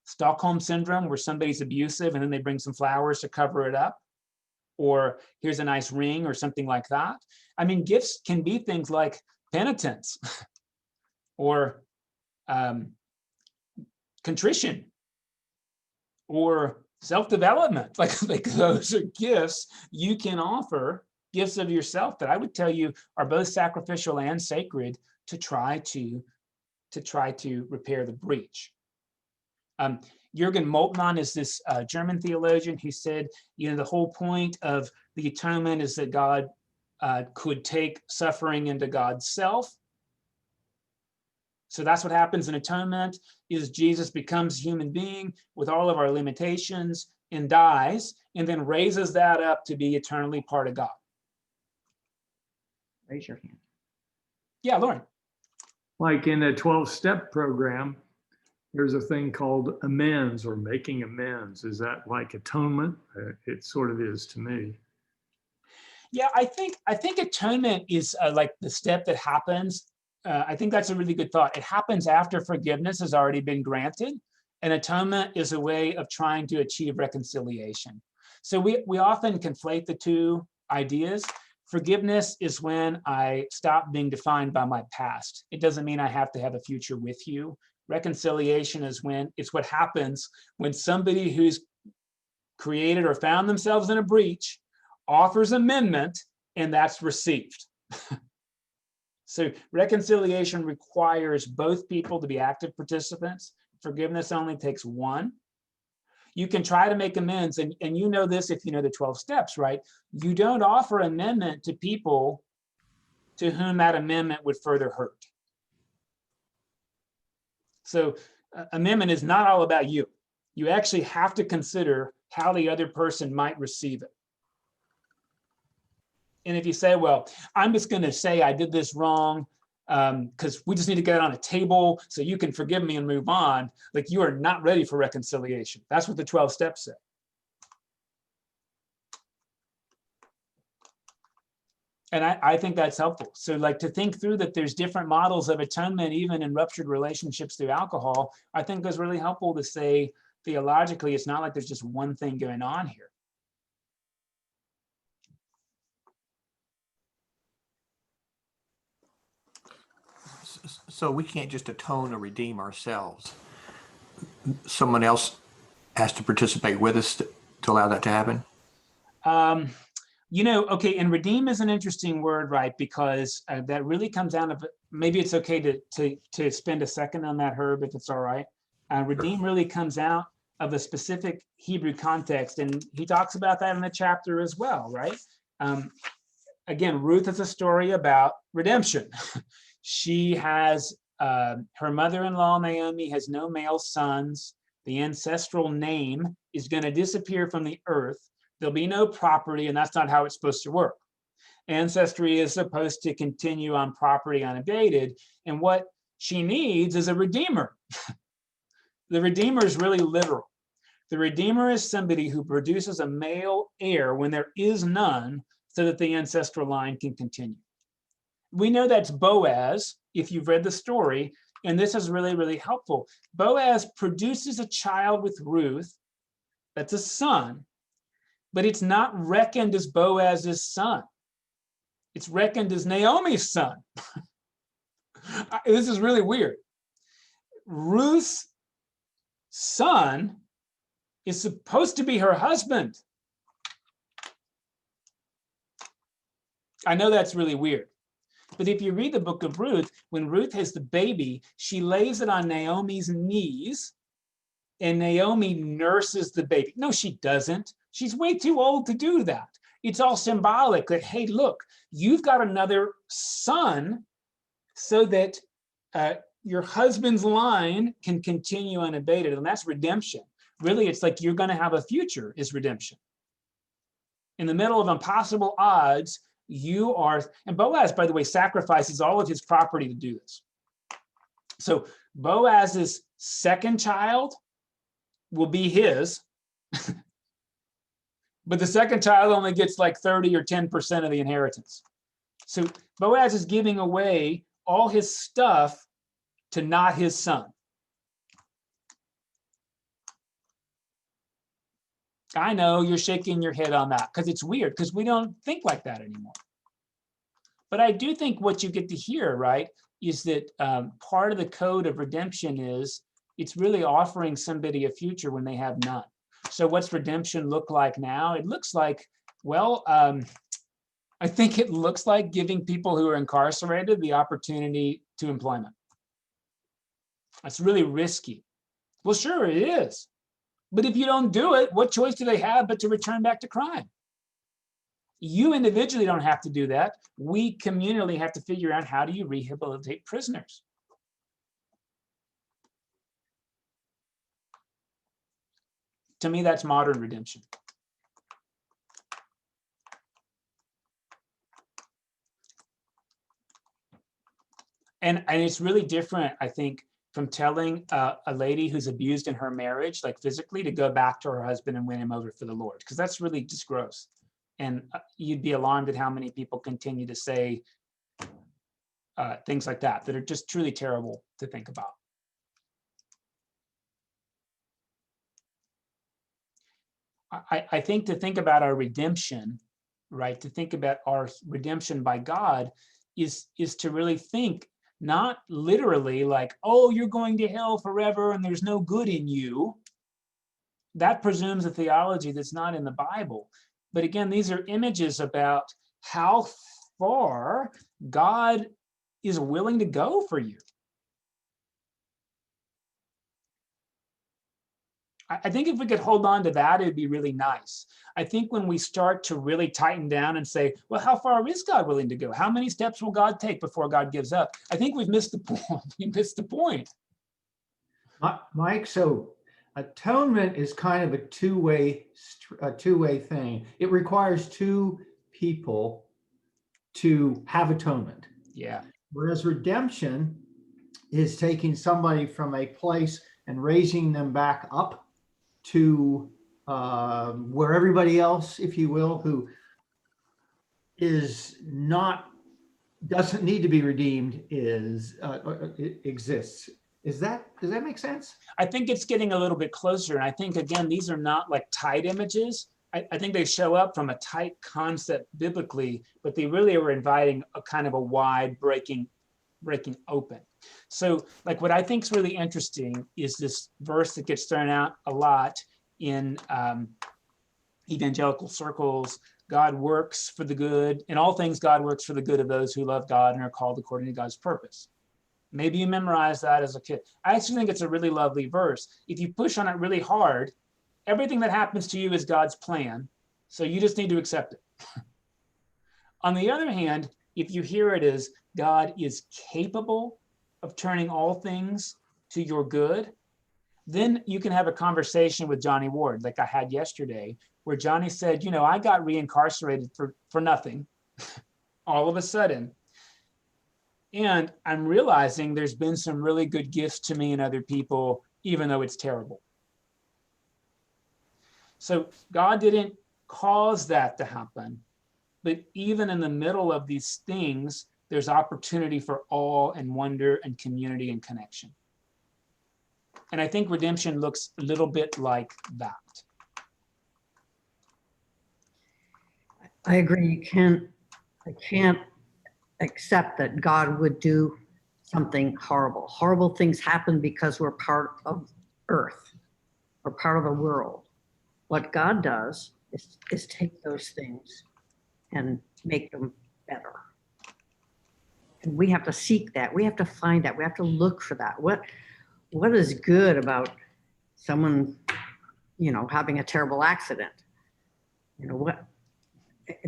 Stockholm syndrome where somebody's abusive and then they bring some flowers to cover it up, or here's a nice ring or something like that. I mean, gifts can be things like penitence or contrition or self-development. Like those are gifts you can offer, gifts of yourself that I would tell you are both sacrificial and sacred to try to repair the breach. Jürgen Moltmann is this German theologian who said, you know, the whole point of the atonement is that God could take suffering into God's self. So that's what happens in atonement, is Jesus becomes a human being with all of our limitations and dies, and then raises that up to be eternally part of God. Raise your hand. Yeah, Lauren. Like in a 12-step program, there's a thing called amends or making amends. Is that like atonement? It sort of is to me. Yeah, I think atonement is like the step that happens. I think that's a really good thought. It happens after forgiveness has already been granted, and atonement is a way of trying to achieve reconciliation. So we often conflate the two ideas. Forgiveness is when I stop being defined by my past. It doesn't mean I have to have a future with you. Reconciliation is when it's what happens when somebody who's created or found themselves in a breach offers amendment, and that's received. So reconciliation requires both people to be active participants. Forgiveness only takes one. You can try to make amends, and you know this if you know the 12 steps, right? You don't offer amendment to people to whom that amendment would further hurt. So amendment is not all about you. You actually have to consider how the other person might receive it. And if you say, well, I'm just going to say I did this wrong because we just need to get it on a table so you can forgive me and move on, like you are not ready for reconciliation. That's what the 12 steps say. And I think that's helpful. So like to think through that there's different models of atonement, even in ruptured relationships through alcohol, I think is really helpful to say theologically, it's not like there's just one thing going on here. So we can't just atone or redeem ourselves. Someone else has to participate with us to allow that to happen? You know, okay, and redeem is an interesting word, right? Because that really comes down to, maybe it's okay to spend a second on that, Herb, if it's all right. Redeem really comes out of a specific Hebrew context, and he talks about that in the chapter as well, right? Again, Ruth is a story about redemption. She has, her mother-in-law, Naomi, has no male sons. The ancestral name is going to disappear from the earth. There'll be no property, and that's not how it's supposed to work. Ancestry is supposed to continue on property unabated, and what she needs is a redeemer. The redeemer is really literal. The redeemer is somebody who produces a male heir when there is none, so that the ancestral line can continue. We know that's Boaz, if you've read the story, and this is really, really helpful. Boaz produces a child with Ruth, that's a son, but it's not reckoned as Boaz's son. It's reckoned as Naomi's son. This is really weird. Ruth's son is supposed to be her husband. I know that's really weird. But if you read the book of Ruth, when Ruth has the baby, she lays it on Naomi's knees, and Naomi nurses the baby. No, she doesn't. She's way too old to do that. It's all symbolic that, hey, look, you've got another son so that your husband's line can continue unabated, and that's redemption. Really, it's like you're going to have a future is redemption. In the middle of impossible odds, you are, and Boaz, by the way, sacrifices all of his property to do this. So Boaz's second child will be his, but the second child only gets like 30 or 10% of the inheritance. So Boaz is giving away all his stuff to not his son. I know you're shaking your head on that because it's weird because we don't think like that anymore. But I do think what you get to hear, right, is that part of the code of redemption is it's really offering somebody a future when they have none. So what's redemption look like now? It looks like, well, I think it looks like giving people who are incarcerated the opportunity to employment. That's really risky. Well, sure it is. But if you don't do it, what choice do they have but to return back to crime? You individually don't have to do that. We communally have to figure out how do you rehabilitate prisoners. To me, that's modern redemption. And it's really different, I think, from telling a lady who's abused in her marriage, like physically, to go back to her husband and win him over for the Lord, because that's really just gross. And you'd be alarmed at how many people continue to say things like that are just truly terrible to think about. I think to think about our redemption, right, to think about our redemption by God is to really think, not literally like, oh, you're going to hell forever and there's no good in you. That presumes a theology that's not in the Bible. But again, these are images about how far God is willing to go for you. I think if we could hold on to that, it'd be really nice. I think when we start to really tighten down and say, well, how far is God willing to go? How many steps will God take before God gives up? I think we've missed the point. We missed the point. Mike, so atonement is kind of a two-way thing. It requires two people to have atonement. Yeah. Whereas redemption is taking somebody from a place and raising them back up to where everybody else, if you will, who doesn't need to be redeemed exists. Does that make sense? I think it's getting a little bit closer. And I think, again, these are not like tight images. I think they show up from a tight concept biblically, but they really are inviting a kind of a wide breaking open. So like what I think is really interesting is this verse that gets thrown out a lot in evangelical circles. God works for the good. In all things, God works for the good of those who love God and are called according to God's purpose. Maybe you memorized that as a kid. I actually think it's a really lovely verse. If you push on it really hard, everything that happens to you is God's plan. So you just need to accept it. On the other hand, if you hear it as God is capable of turning all things to your good, then you can have a conversation with Johnny Ward, like I had yesterday, where Johnny said, you know, I got reincarcerated for nothing all of a sudden. And I'm realizing there's been some really good gifts to me and other people, even though it's terrible. So God didn't cause that to happen. But even in the middle of these things, there's opportunity for awe and wonder and community and connection. And I think redemption looks a little bit like that. I agree. I can't accept that God would do something horrible. Horrible things happen because we're part of earth. We're part of the world. What God does is take those things and make them better. And we have to seek that. We have to find that. We have to look for that. What is good about someone, you know, having a terrible accident? You know,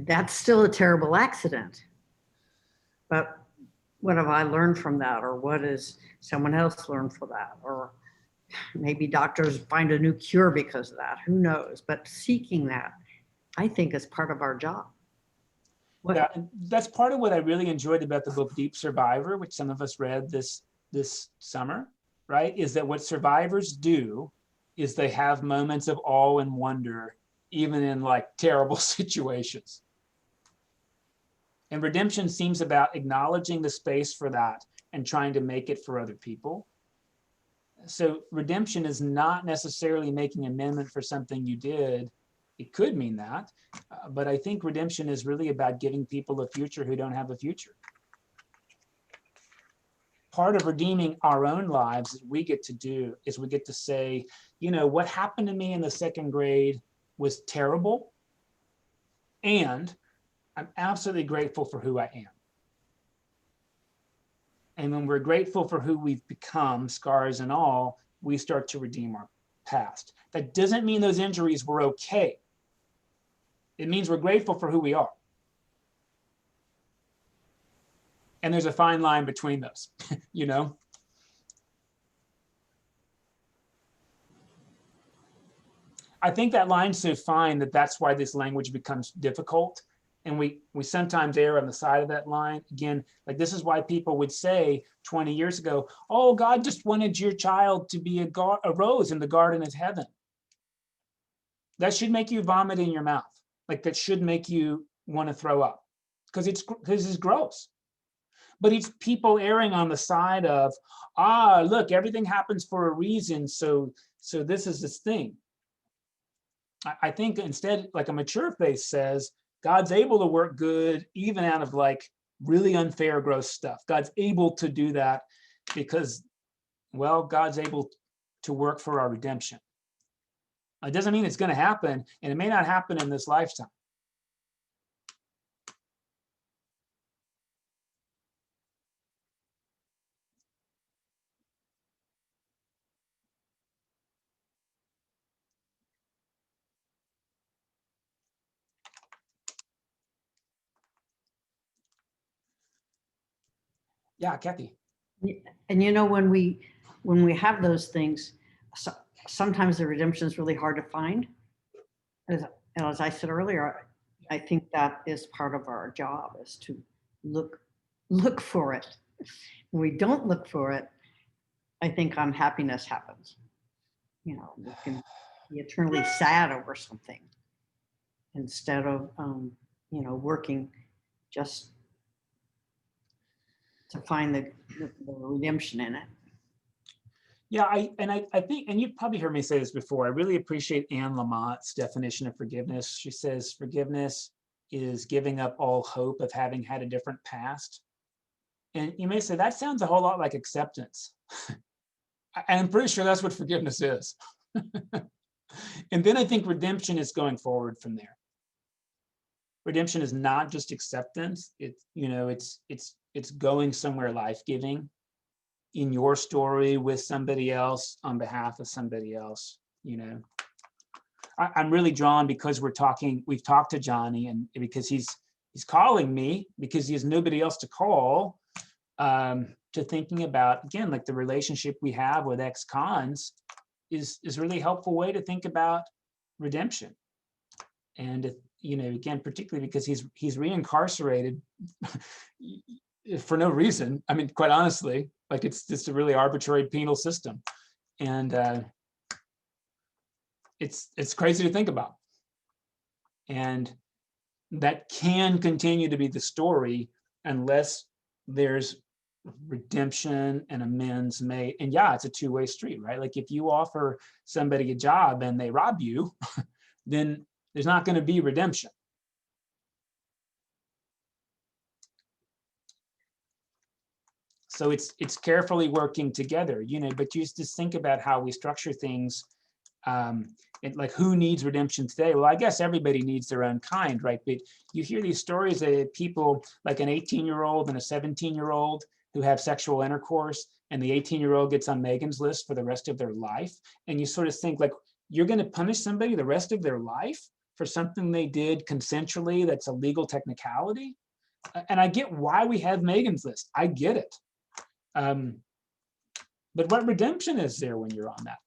that's still a terrible accident. But what have I learned from that? Or what has someone else learned from that? Or maybe doctors find a new cure because of that. Who knows? But seeking that, I think, is part of our job. What- Yeah, and that's part of what I really enjoyed about the book Deep Survivor, which some of us read this summer, right? Is that what survivors do is they have moments of awe and wonder, even in like terrible situations. And redemption seems about acknowledging the space for that and trying to make it for other people. So redemption is not necessarily making amendment for something you did. It could mean that, but I think redemption is really about giving people a future who don't have a future. Part of redeeming our own lives that we get to do is we get to say, you know, what happened to me in the second grade was terrible, and I'm absolutely grateful for who I am. And when we're grateful for who we've become, scars and all, we start to redeem our past. That doesn't mean those injuries were okay. It means we're grateful for who we are. And there's a fine line between those, you know? I think that line's so fine that that's why this language becomes difficult. And we sometimes err on the side of that line. Again, like this is why people would say 20 years ago, oh, God just wanted your child to be a rose in the garden of heaven. That should make you vomit in your mouth. Like that should make you want to throw up because it's gross. But it's people erring on the side of, look, everything happens for a reason. So this is this thing. I think instead, like a mature faith says, God's able to work good even out of like really unfair, gross stuff. God's able to do that because, well, God's able to work for our redemption. It doesn't mean it's going to happen, and it may not happen in this lifetime. Yeah, Kathy. And you know, when we have those things, sometimes the redemption is really hard to find. As I said earlier, I think that is part of our job, is to look for it. When we don't look for it, I think unhappiness happens. You know, we can be eternally sad over something instead of you know, working just to find the redemption in it. Yeah, I think, and you've probably heard me say this before, I really appreciate Anne Lamott's definition of forgiveness. She says forgiveness is giving up all hope of having had a different past. And you may say, that sounds a whole lot like acceptance. I'm pretty sure that's what forgiveness is. And then I think redemption is going forward from there. Redemption is not just acceptance. It's, you know, it's going somewhere life-giving in your story with somebody else on behalf of somebody else. You know, I'm really drawn because we've talked to Johnny, and because he's calling me because he has nobody else to call, to thinking about, again, like the relationship we have with ex-cons is a really helpful way to think about redemption. And, you know, again, particularly because he's reincarcerated for no reason. I mean, quite honestly, like it's just a really arbitrary penal system. And it's crazy to think about. And that can continue to be the story unless there's redemption and amends made. And yeah, it's a two-way street, right? Like if you offer somebody a job and they rob you, then there's not going to be redemption. So it's carefully working together, you know, but you just think about how we structure things. Like who needs redemption today? Well, I guess everybody needs their own kind, right? But you hear these stories of people like an 18-year-old and a 17-year-old who have sexual intercourse, and the 18-year-old gets on Megan's list for the rest of their life. And you sort of think like, you're going to punish somebody the rest of their life for something they did consensually that's a legal technicality? And I get why we have Megan's List. I get it. But what redemption is there when you're on that?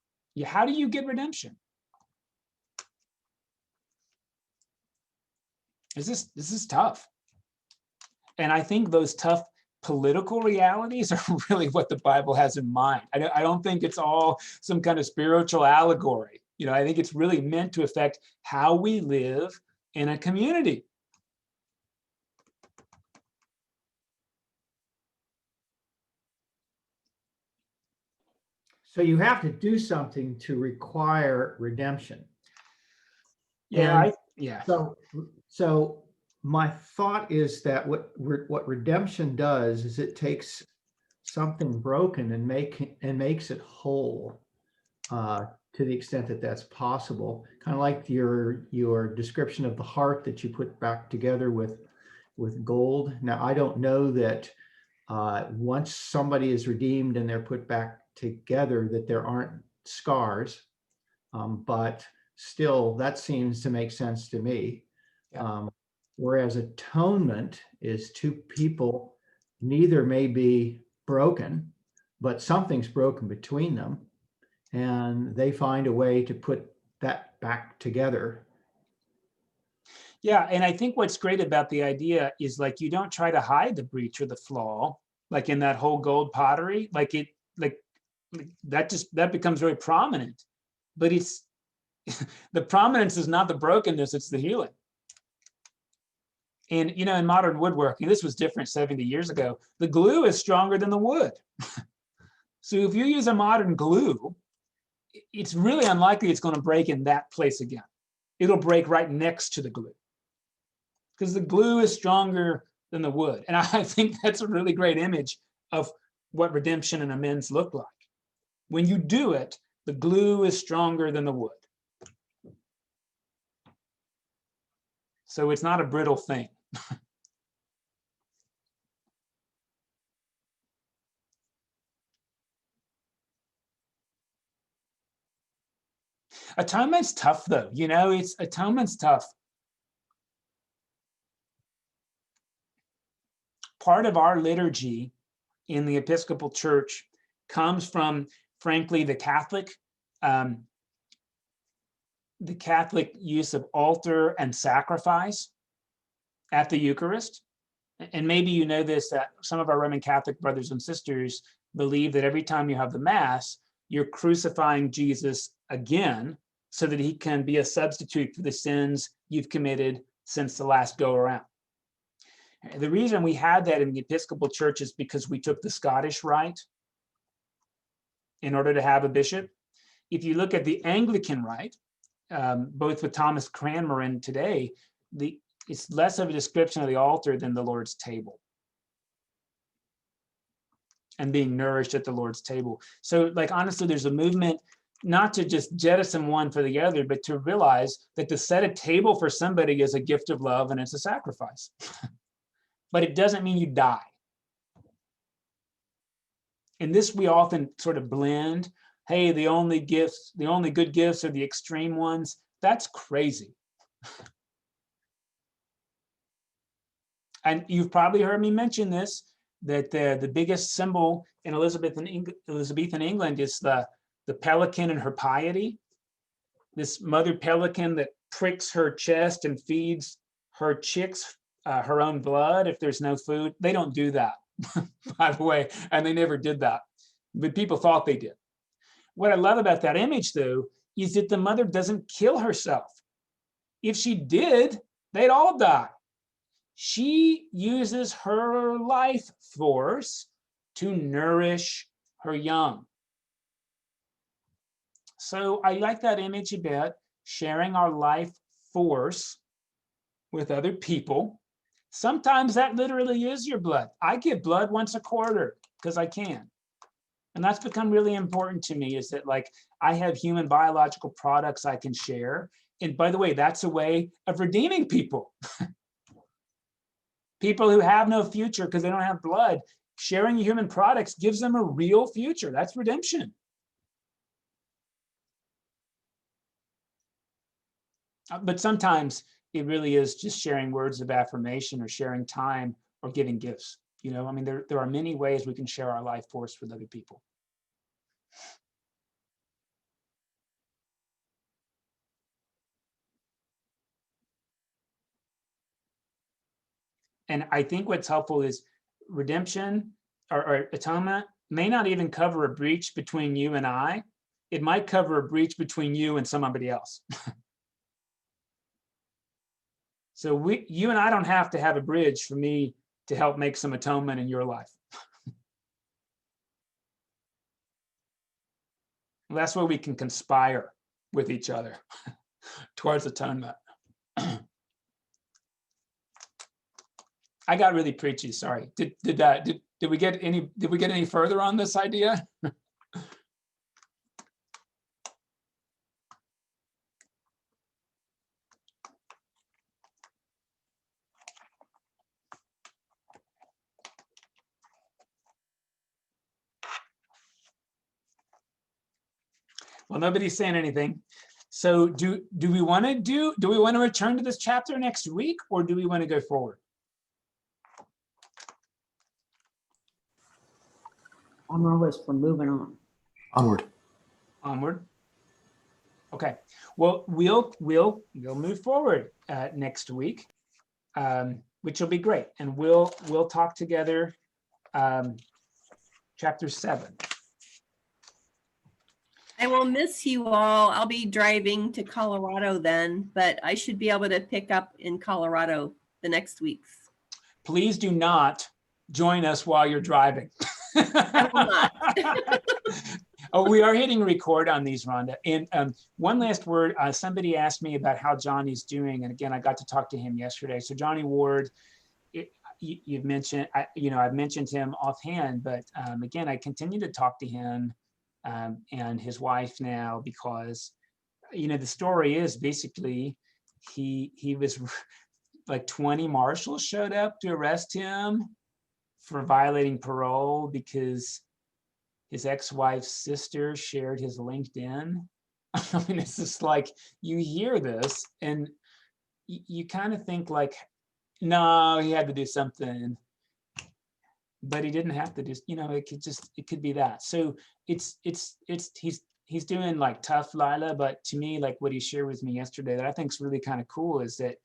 How do you get redemption? This is tough. And I think those tough political realities are really what the Bible has in mind. I don't think it's all some kind of spiritual allegory. I think it's really meant to affect how we live in a community. So you have to do something to require redemption. Yeah, And so my thought is that what redemption does is it takes something broken and makes it whole, to the extent that that's possible. Kind of like your description of the heart that you put back together with gold. Now, I don't know that once somebody is redeemed and they're put back together that there aren't scars, but still that seems to make sense to me. Yeah. Whereas atonement is two people, neither may be broken, but something's broken between them, and they find a way to put that back together. Yeah, and I think what's great about the idea is like you don't try to hide the breach or the flaw, like in that whole gold pottery, that becomes very prominent. But it's the prominence is not the brokenness, it's the healing. And in modern woodworking, this was different 70 years ago. The glue is stronger than the wood. So if you use a modern glue, it's really unlikely it's going to break in that place again. It'll break right next to the glue, because the glue is stronger than the wood. And I think that's a really great image of what redemption and amends look like. When you do it, the glue is stronger than the wood. So it's not a brittle thing. Atonement's tough though, atonement's tough. Part of our liturgy in the Episcopal Church comes from, frankly, the Catholic use of altar and sacrifice at the Eucharist. And maybe you know this, that some of our Roman Catholic brothers and sisters believe that every time you have the Mass, you're crucifying Jesus again so that he can be a substitute for the sins you've committed since the last go around. The reason we had that in the Episcopal Church is because we took the Scottish rite in order to have a bishop. If you look at the Anglican rite, both with Thomas Cranmer today, it's less of a description of the altar than the Lord's table and being nourished at the Lord's table. So honestly, there's a movement not to just jettison one for the other, but to realize that to set a table for somebody is a gift of love and it's a sacrifice. But it doesn't mean you die. In this, we often sort of blend, hey, the only good gifts are the extreme ones. That's crazy. And you've probably heard me mention this, that the biggest symbol in Elizabethan England is the pelican and her piety. This mother pelican that pricks her chest and feeds her chicks her own blood if there's no food. They don't do that, by the way, and they never did that. But people thought they did. What I love about that image, though, is that the mother doesn't kill herself. If she did, they'd all die. She uses her life force to nourish her young. So I like that image a bit, sharing our life force with other people. Sometimes that literally is your blood. I give blood once a quarter because I can. And that's become really important to me, is that I have human biological products I can share. And by the way, that's a way of redeeming people. People who have no future because they don't have blood, sharing human products gives them a real future. That's redemption. But sometimes it really is just sharing words of affirmation or sharing time or giving gifts. You know, I mean, there are many ways we can share our life force with other people. And I think what's helpful is redemption or atonement may not even cover a breach between you and I. It might cover a breach between you and somebody else. So you and I don't have to have a bridge for me to help make some atonement in your life. That's where we can conspire with each other towards atonement. I got really preachy. Sorry. Did we get any further on this idea? Well, nobody's saying anything. So do we want to return to this chapter next week, or do we want to go forward? I'm always for moving on. Onward. Okay. Well, we'll move forward next week, which will be great, and we'll talk together. Chapter 7. I will miss you all. I'll be driving to Colorado then, but I should be able to pick up in Colorado the next weeks. Please do not join us while you're driving. I will not. Oh, we are hitting record on these, Rhonda. And one last word. Somebody asked me about how Johnny's doing, and again, I got to talk to him yesterday. So Johnny Ward, you've mentioned, I've mentioned him offhand, but again, I continue to talk to him and his wife now, because the story is basically he was like 20 marshals showed up to arrest him for violating parole because his ex-wife's sister shared his LinkedIn. I mean, it's just like, you hear this and you kind of think like, no, he had to do something, but he didn't have to do, it could be that. So he's doing like tough, Lila, but to me, like what he shared with me yesterday that I think is really kind of cool is that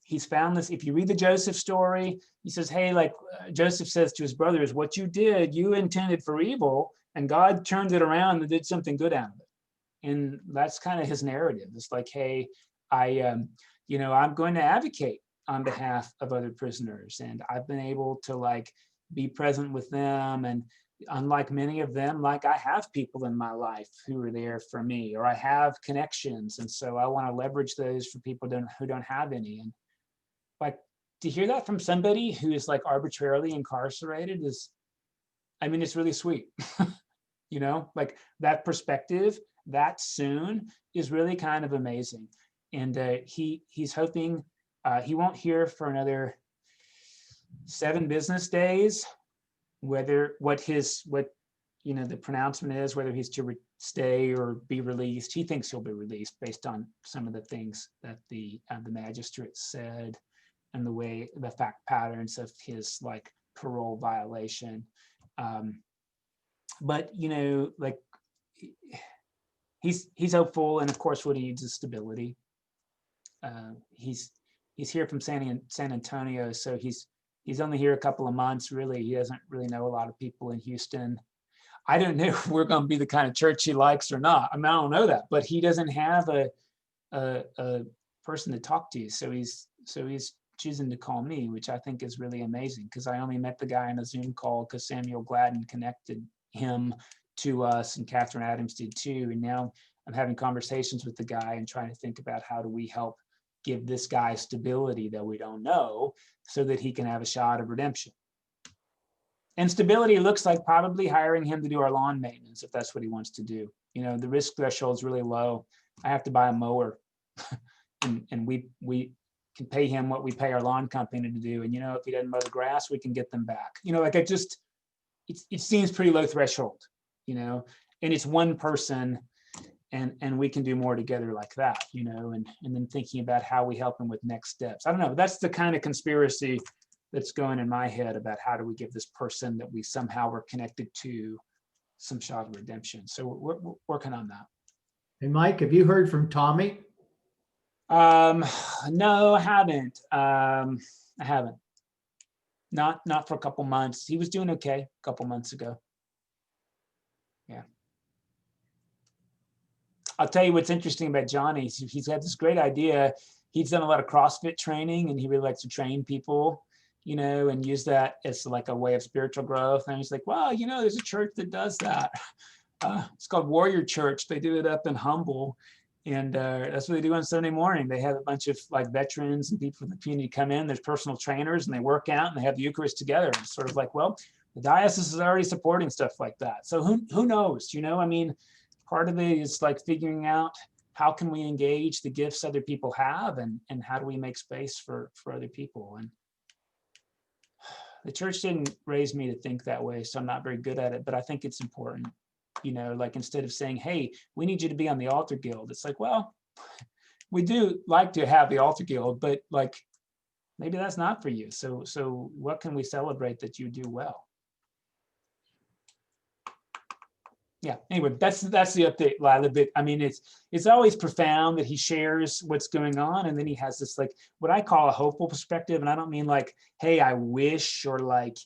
he's found this. If you read the Joseph story, he says, hey, like Joseph says to his brothers, what you did, you intended for evil, and God turned it around and did something good out of it. And that's kind of his narrative. It's like, hey, I'm going to advocate on behalf of other prisoners, and I've been able to like be present with them. And unlike many of them, like I have people in my life who are there for me, or I have connections. And so I want to leverage those for people who don't have any. And like to hear that from somebody who is like arbitrarily incarcerated is, I mean, it's really sweet. Like that perspective that soon is really kind of amazing. And he's hoping he won't hear for another 7 business days, whether the pronouncement is, whether he's to stay or be released. He thinks he'll be released based on some of the things that the magistrate said and the fact patterns of his like parole violation. But like he's hopeful, and of course what he needs is stability. He's here from San Antonio, so he's only here a couple of months. Really, he doesn't really know a lot of people in Houston. I don't know if we're going to be the kind of church he likes or not. I mean, I don't know that, but he doesn't have a person to talk to, so he's choosing to call me, which I think is really amazing, because I only met the guy on a Zoom call because Samuel Gladden connected him to us, and Catherine Adams did too. And now I'm having conversations with the guy and trying to think about how do we help give this guy stability that we don't know, so that he can have a shot of redemption. And stability looks like probably hiring him to do our lawn maintenance, if that's what he wants to do. The risk threshold is really low. I have to buy a mower and we can pay him what we pay our lawn company to do. And, if he doesn't mow the grass, we can get them back. It seems pretty low threshold, and it's one person. And we can do more together like that, and then thinking about how we help them with next steps. I don't know. That's the kind of conspiracy that's going in my head about how do we give this person that we somehow were connected to some shot of redemption. So we're working on that. And Mike, have you heard from Tommy? No, I haven't. I haven't. Not for a couple months. He was doing okay a couple months ago. Yeah. I'll tell you what's interesting about Johnny. He's had this great idea. He's done a lot of CrossFit training, and he really likes to train people, you know, and use that as like a way of spiritual growth. And he's like, well, you know, there's a church that does that. It's called Warrior Church. They do it up in Humble. And that's what they do on Sunday morning. They have a bunch of like veterans and people from the community come in. There's personal trainers and they work out and they have the Eucharist together. And it's sort of like, well, the diocese is already supporting stuff like that. So who knows, you know, I mean, part of it is like figuring out how can we engage the gifts other people have and how do we make space for other people. And the church didn't raise me to think that way, so I'm not very good at it, but I think it's important. You know, like instead of saying, hey, we need you to be on the altar guild, it's like, well, we do like to have the altar guild, but like maybe that's not for you. So what can we celebrate that you do well? Yeah, anyway, that's the update, Lila. But I mean, it's always profound that he shares what's going on, and then he has this like what I call a hopeful perspective. And I don't mean like, hey, I wish, or like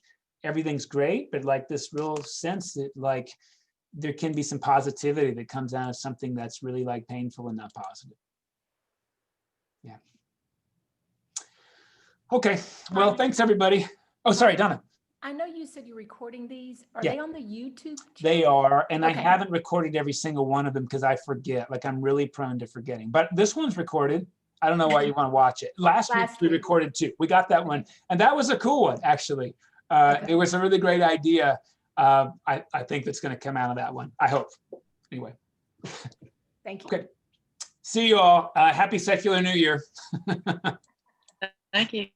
everything's great, but like this real sense that like there can be some positivity that comes out of something that's really like painful and not positive. Yeah. Okay. Well, thanks everybody. Oh, sorry, Donna. I know you said you're recording these. Are Yeah. they on the YouTube channel? They are, and Okay. I haven't recorded every single one of them because I forget. Like I'm really prone to forgetting. But this one's recorded. I don't know why you want to watch it. Last week we recorded two. We got that one, and that was a cool one actually. It was a really great idea. I think that's going to come out of that one. I hope. Anyway. Thank you. Okay. See you all. Happy Secular New Year. Thank you.